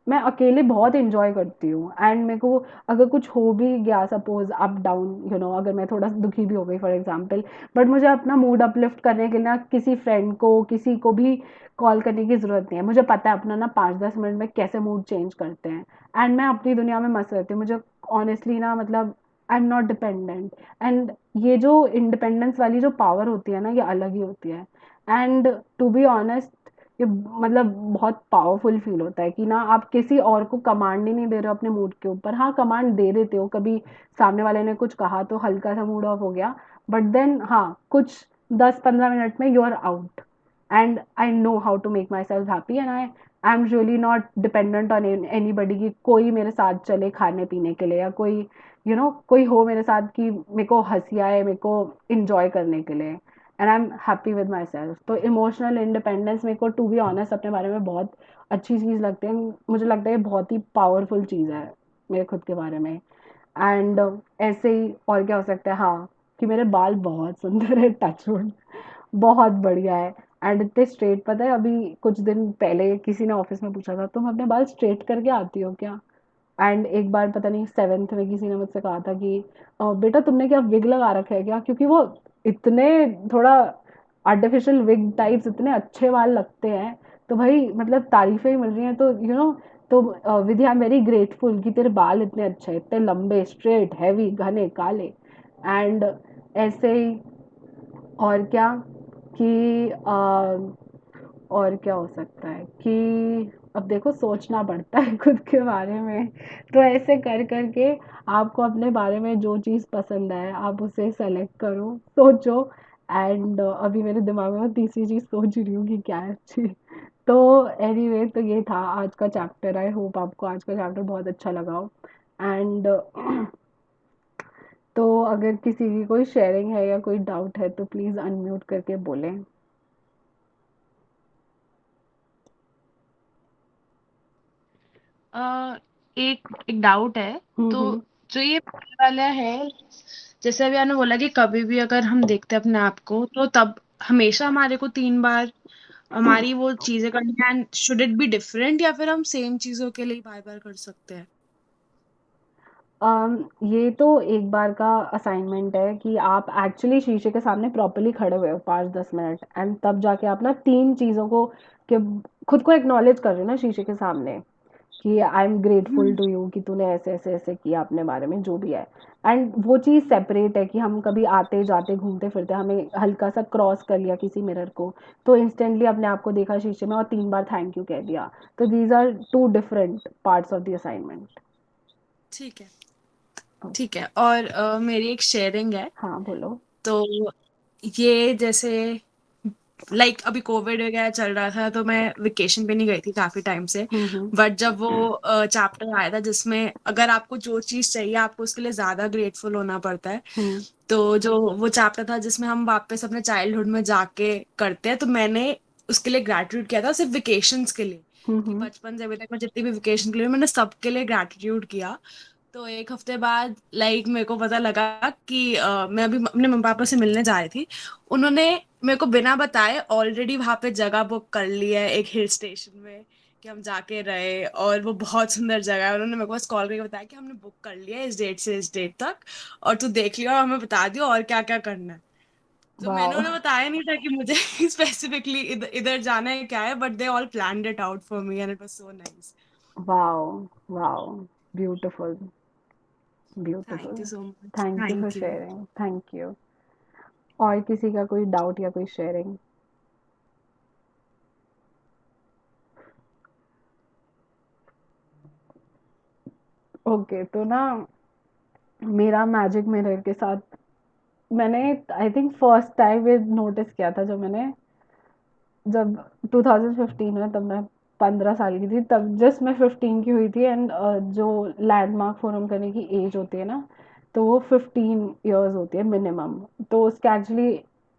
S1: मैं अकेले बहुत इंजॉय करती हूँ। एंड मेरे को अगर कुछ हो भी गया, सपोज अप डाउन, अगर मैं थोड़ा दुखी भी हो गई फॉर एग्जांपल, बट मुझे अपना मूड अपलिफ्ट करने के लिए ना किसी फ्रेंड को, किसी को भी कॉल करने की ज़रूरत नहीं है। मुझे पता है अपना ना 5-10 मिनट में कैसे मूड चेंज करते हैं। एंड मैं अपनी दुनिया में मस्त रहती हूँ। मुझे ऑनेस्टली ना, मतलब आई एम नॉट डिपेंडेंट। एंड ये जो इंडिपेंडेंस वाली जो पावर होती है ना, ये अलग ही होती है। एंड टू बी ऑनेस्ट, ये मतलब बहुत पावरफुल फील होता है कि ना आप किसी और को कमांड ही नहीं दे रहे हो अपने मूड के ऊपर। हाँ, कमांड दे देते हो, कभी सामने वाले ने कुछ कहा तो हल्का सा मूड ऑफ हो गया, बट देन हाँ, कुछ 10-15 मिनट में you are out. And I know how to make myself happy, and I am really not dependent on anybody कि कोई मेरे साथ चले खाने पीने के लिए, या कोई कोई हो मेरे साथ कि मेरे को हंसी आए, मेरे को इंजॉय करने के लिए। And I am happy with my self. तो इमोशनल इंडिपेंडेंस मेरे को, टू बी ऑनेस्ट, अपने बारे में बहुत अच्छी चीज़ लगती है। मुझे लगता है ये बहुत ही पावरफुल चीज़ है मेरे खुद के बारे में। एंड ऐसे ही और क्या हो सकता है, हाँ, कि मेरे बाल बहुत सुंदर है, टचवुड, बहुत बढ़िया है। एंड इतने स्ट्रेट, पता है अभी कुछ दिन पहले किसी ने ऑफिस में पूछा था, तुम अपने बाल स्ट्रेट करके आती हो क्या? एंड एक बार पता नहीं 7th में किसी ने मुझसे कहा था कि बेटा तुमने क्या विग लगा रखा है क्या? क्योंकि वो इतने थोड़ा आर्टिफिशियल विग टाइप्स, इतने अच्छे बाल लगते हैं। तो भाई मतलब तारीफें ही मिल रही हैं, तो तो विधि, आई एम वेरी ग्रेटफुल कि तेरे बाल इतने अच्छे हैं, इतने लंबे, स्ट्रेट, हैवी, घने, काले। एंड ऐसे ही और क्या कि और क्या हो सकता है कि अब देखो, सोचना पड़ता है खुद के बारे में। तो ऐसे कर करके आपको अपने बारे में जो चीज़ पसंद है आप उसे सेलेक्ट करो, सोचो। एंड अभी मेरे दिमाग में मैं तीसरी चीज़ सोच रही हूँ कि क्या है अच्छी। तो एनीवे, तो ये था आज का चैप्टर। आई होप आपको आज का चैप्टर बहुत अच्छा लगा हो। एंड तो अगर किसी की कोई शेयरिंग है या कोई डाउट है तो प्लीज़ अनम्यूट करके बोलें।
S3: एक एक डाउट है। तो
S1: हम्म।
S3: जो ये पहले वाला है, जैसे अभी आपने बोला कि कभी भी अगर हम देखते हैं अपने आप को, तो तब हमेशा हमारे को 3 बार हमारी वो चीजें करनी है, and should it be different, या फिर हम सेम चीजों के लिए बार बार कर सकते हैं?
S1: ये तो एक बार का असाइनमेंट है कि आप एक्चुअली शीशे के सामने प्रॉपर्ली खड़े हुए हो 5-10 मिनट, एंड तब जाके आप ना 3 चीज़ों को कि खुद को एक्नॉलेज कर रहे हो ना शीशे के सामने, कि I am grateful to you कि तूने ऐसे ऐसे ऐसे किया अपने बारे में जो भी है। एंड वो चीज़ सेपरेट है कि हम कभी आते जाते घूमते फिरते हमें हल्का सा क्रॉस कर लिया किसी मिरर को, तो इंस्टेंटली अपने आप को देखा शीशे में और 3 बार थैंक यू कह दिया। तो these are two different parts of the assignment.
S3: ठीक है। ठीक है, और मेरी एक शेयरिंग है।
S1: हाँ बोलो।
S3: तो ये जैसे लाइक अभी कोविड वगैरह चल रहा था, तो मैं वेकेशन पे नहीं गई थी काफी टाइम से।
S1: हम्म।
S3: बट जब वो चैप्टर आया था जिसमें अगर आपको जो चीज चाहिए आपको उसके लिए ज्यादा ग्रेटफुल होना पड़ता है,
S1: हुँ,
S3: तो जो वो चैप्टर था जिसमें हम वापस अपने चाइल्डहुड में जाके करते हैं, तो मैंने उसके लिए ग्रैटिट्यूड किया था, सिर्फ वेकेशंस के लिए।
S1: हुँ,
S3: कि
S1: हुँ,
S3: बचपन से अभी तक मैं जितनी भी वेकेशन के लिए मैंने सबके लिए ग्रैटिट्यूड किया। तो एक हफ्ते बाद लाइक मेरे को पता लगा कि मैं अभी अपने मम्मी पापा से मिलने जा रही थी। उन्होंने मेरे को बिना बताए ऑलरेडी वहां पे जगह बुक कर ली है एक हिल स्टेशन में, कि हम जाके रहे, और वो बहुत सुंदर जगह है। उन्होंने मेरे को बस कॉल करके बताया कि हमने बुक कर लिया है इस डेट से इस डेट तक, और तू देख लियो और हमें बता दियो और क्या क्या करना है। तो मैंने
S1: वॉव!
S3: उन्हें बताया नहीं था कि मुझे स्पेसिफिकली इधर इधर जाना है क्या है, but they all planned it out for me and it was so nice.
S1: Wow! Wow! Beautiful, beautiful.
S3: Thank you so much.
S1: Thank you for
S3: thank you.
S1: Sharing, thank you. और किसी का कोई डाउट या कोई शेयरिंग? ओके, तो ना मेरा magic mirror के साथ मैंने आई थिंक फर्स्ट टाइम ये नोटिस किया था जब मैंने जब 2015 में, तब मैं 15 साल की थी, तब जस्ट मैं 15 की हुई थी। एंड जो लैंडमार्क फोरम करने की एज होती है ना, तो वो 15 इयर्स होती है मिनिमम। तो उसके एक्चुअली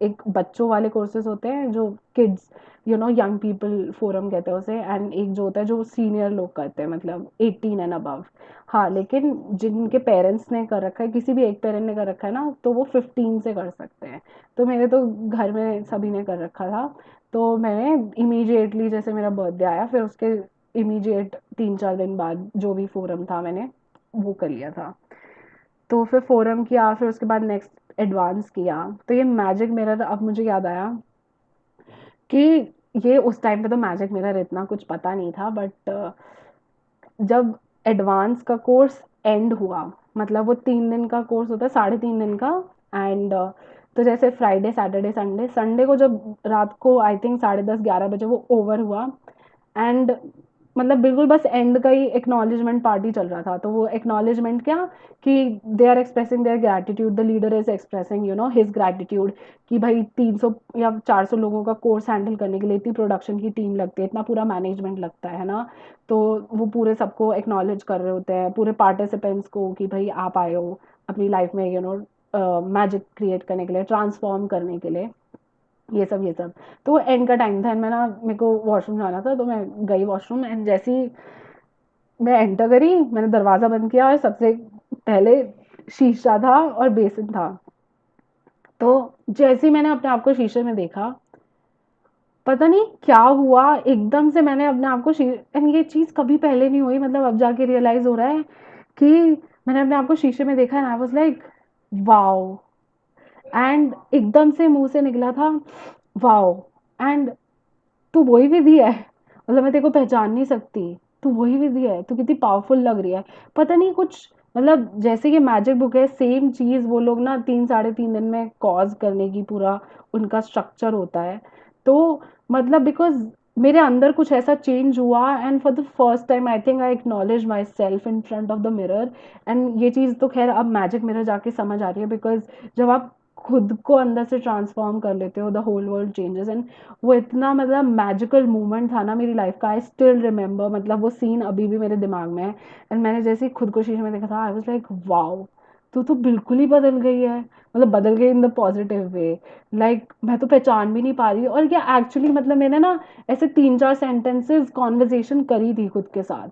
S1: एक बच्चों वाले कोर्सेज होते हैं जो किड्स यंग पीपल फोरम कहते हैं उसे, एंड एक जो होता है जो सीनियर लोग करते हैं, मतलब 18 एंड अबव। हाँ, लेकिन जिनके पेरेंट्स ने कर रखा है, किसी भी एक पेरेंट ने कर रखा है ना, तो वो 15 से कर सकते हैं। तो मेरे तो घर में सभी ने कर रखा था। तो मैंने इमीडिएटली जैसे मेरा बर्थडे आया, फिर उसके इमीडिएट 3-4 दिन बाद जो भी फोरम था मैंने वो कर लिया था। तो फिर फोरम किया, फिर उसके बाद नेक्स्ट एडवांस किया। तो ये मैजिक मिरर अब मुझे याद आया कि ये उस टाइम पे तो मैजिक मिरर इतना कुछ पता नहीं था, बट जब एडवांस का कोर्स एंड हुआ, मतलब वो 3 दिन का कोर्स होता है, 3.5 दिन का। एंड तो जैसे फ्राइडे सैटरडे संडे, संडे को जब रात को आई थिंक 10:30-11 बजे वो ओवर हुआ। एंड मतलब बिल्कुल बस एंड का ही एक्नॉलेजमेंट पार्टी चल रहा था। तो वो एक्नॉलेजमेंट क्या, कि they are expressing their gratitude, the leader is expressing his gratitude, कि भाई 300 या 400 लोगों का कोर्स हैंडल करने के लिए इतनी प्रोडक्शन की टीम लगती है, इतना पूरा मैनेजमेंट लगता है ना। तो वो पूरे सबको एक्नॉलेज कर रहे होते हैं, पूरे पार्टिसिपेंट्स को, कि भाई आप आए हो अपनी लाइफ में मैजिक क्रिएट करने के लिए, ट्रांसफॉर्म करने के लिए, ये सब। तो एंड का टाइम था, एंड मैं ना मेरे को वॉशरूम जाना था, तो मैं गई वॉशरूम। एंड जैसे ही मैं एंटर करी, मैंने दरवाज़ा बंद किया, और सबसे पहले शीशा था और बेसिन था। तो जैसे ही मैंने अपने आप को शीशे में देखा, पता नहीं क्या हुआ, एकदम से मैंने अपने आप को एंड ये चीज़ कभी पहले नहीं हुई, मतलब अब जाके रियलाइज़ हो रहा है कि मैंने अपने आप को शीशे में देखा, and I was like wow. And एकदम से मुँह से निकला था वाओ। एंड तू वही विधि है, मतलब मैं तेरे को पहचान नहीं सकती, तू वही विधि है, तू कितनी पावरफुल लग रही है। पता नहीं कुछ, मतलब जैसे ये मैजिक बुक है, सेम चीज़ वो लोग ना 3-3.5 दिन में कॉज करने की पूरा उनका स्ट्रक्चर होता है। तो मतलब बिकॉज मेरे अंदर कुछ ऐसा चेंज हुआ, and for the first time I think I acknowledge my self in front of the mirror. And ये चीज़ तो खैर अब मैजिक मिरर जाके समझ आ रही है, बिकॉज जब आप खुद को अंदर से ट्रांसफॉर्म कर लेते हो, the whole world changes. And वो इतना मतलब मैजिकल मोमेंट था ना मेरी लाइफ का, आई स्टिल रिमेंबर, मतलब वो सीन अभी भी मेरे दिमाग में है। एंड मैंने जैसे ही खुद को शीशे में देखा था, आई वाज लाइक वाओ, तू तो बिल्कुल ही बदल गई है, मतलब बदल गई in the positive way. Like मैं तो पहचान भी नहीं पा रही, और क्या एक्चुअली मतलब मैंने ना ऐसे 3-4 सेंटेंसेस कॉन्वर्जेशन करी थी खुद के साथ।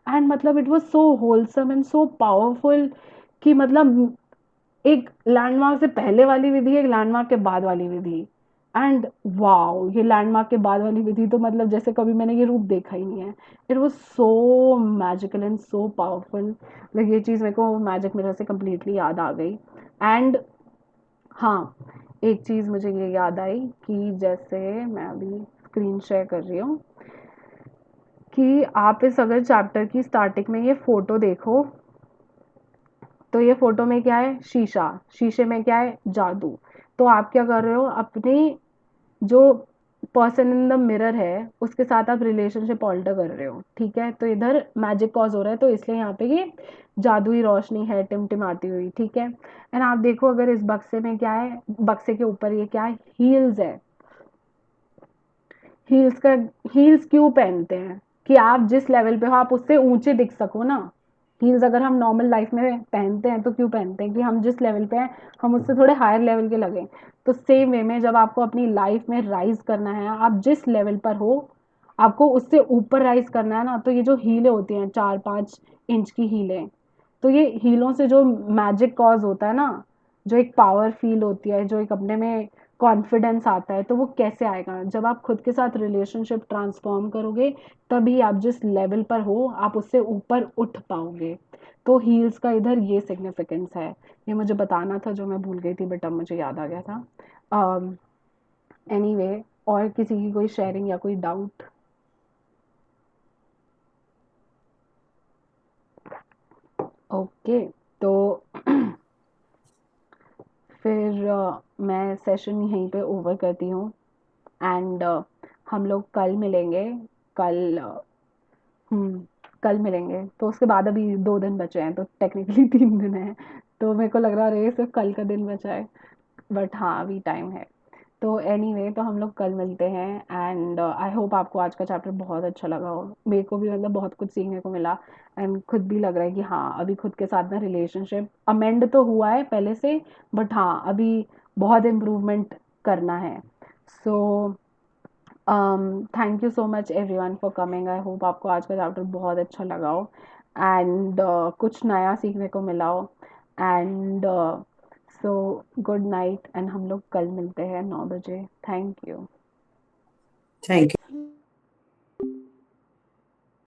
S1: एंड मतलब it was so wholesome and so powerful, कि मतलब एक लैंडमार्क से पहले वाली विधि, एक लैंडमार्क के बाद वाली विधि। एंड वाओ, ये लैंडमार्क के बाद वाली विधि तो मतलब जैसे कभी मैंने ये रूप देखा ही नहीं है। It was so magical and so powerful. Like ये चीज़ मेरे को मैजिक मिरर से कम्प्लीटली याद आ गई। एंड हाँ, एक चीज़ मुझे ये याद आई कि जैसे मैं अभी स्क्रीन शेयर कर रही हूँ कि आप इस अगर चैप्टर की स्टार्टिंग में ये फोटो देखो, तो ये फोटो में क्या है, शीशा, शीशे में क्या है, जादू। तो आप क्या कर रहे हो, अपने जो पर्सन इन द मिरर है उसके साथ आप रिलेशनशिप ऑल्टर कर रहे हो, ठीक है। तो इधर मैजिक कॉज हो रहा है, तो इसलिए यहाँ पे ये जादुई रोशनी है टिमटिमाती हुई, ठीक है। एंड आप देखो अगर इस बक्से में क्या है, बक्से के ऊपर ये क्या है, हील्स है। हील्स का, हील्स क्यों पहनते हैं, कि आप जिस लेवल पे हो आप उससे ऊंचे दिख सको ना। हील्स अगर हम नॉर्मल लाइफ में पहनते हैं तो क्यों पहनते हैं, कि हम जिस लेवल पे हैं हम उससे थोड़े हायर लेवल के लगे। तो सेम वे में जब आपको अपनी लाइफ में राइज करना है, आप जिस लेवल पर हो आपको उससे ऊपर राइज करना है ना, तो ये जो हीलें होती हैं 4-5 इंच की हीलें, तो ये हीलों से जो मैजिक कॉज होता है ना, जो एक पावर फील होती है, जो एक अपने में कॉन्फिडेंस आता है, तो वो कैसे आएगा, जब आप खुद के साथ रिलेशनशिप ट्रांसफॉर्म करोगे, तभी आप जिस लेवल पर हो आप उससे ऊपर उठ पाओगे। तो हील्स का इधर ये सिग्निफिकेंस है। ये मुझे बताना था जो मैं भूल गई थी, बट अब मुझे याद आ गया था। एनीवे और किसी की कोई शेयरिंग या कोई डाउट? ओके, तो फिर मैं सेशन यहीं पे ओवर करती हूँ। एंड हम लोग कल मिलेंगे। कल कल मिलेंगे, तो उसके बाद अभी 2 दिन बचे हैं, तो टेक्निकली 3 दिन है। तो मेरे को लग रहा है सिर्फ कल का दिन बचा है, बट हाँ अभी टाइम है। तो एनीवे तो हम लोग कल मिलते हैं। एंड आई होप आपको आज का चैप्टर बहुत अच्छा लगा हो। मेरे को भी मतलब बहुत कुछ सीखने को मिला। एंड खुद भी लग रहा है कि हाँ अभी खुद के साथ ना रिलेशनशिप अमेंड तो हुआ है पहले से, बट हाँ अभी बहुत इम्प्रूवमेंट करना है। So thank you so much everyone for coming. I hope आपको आज का चैप्टर बहुत अच्छा लगा हो एंड कुछ नया सीखने को मिला हो। And so good night, and हम लोग कल मिलते हैं 9 बजे। Thank you.
S2: Thank you.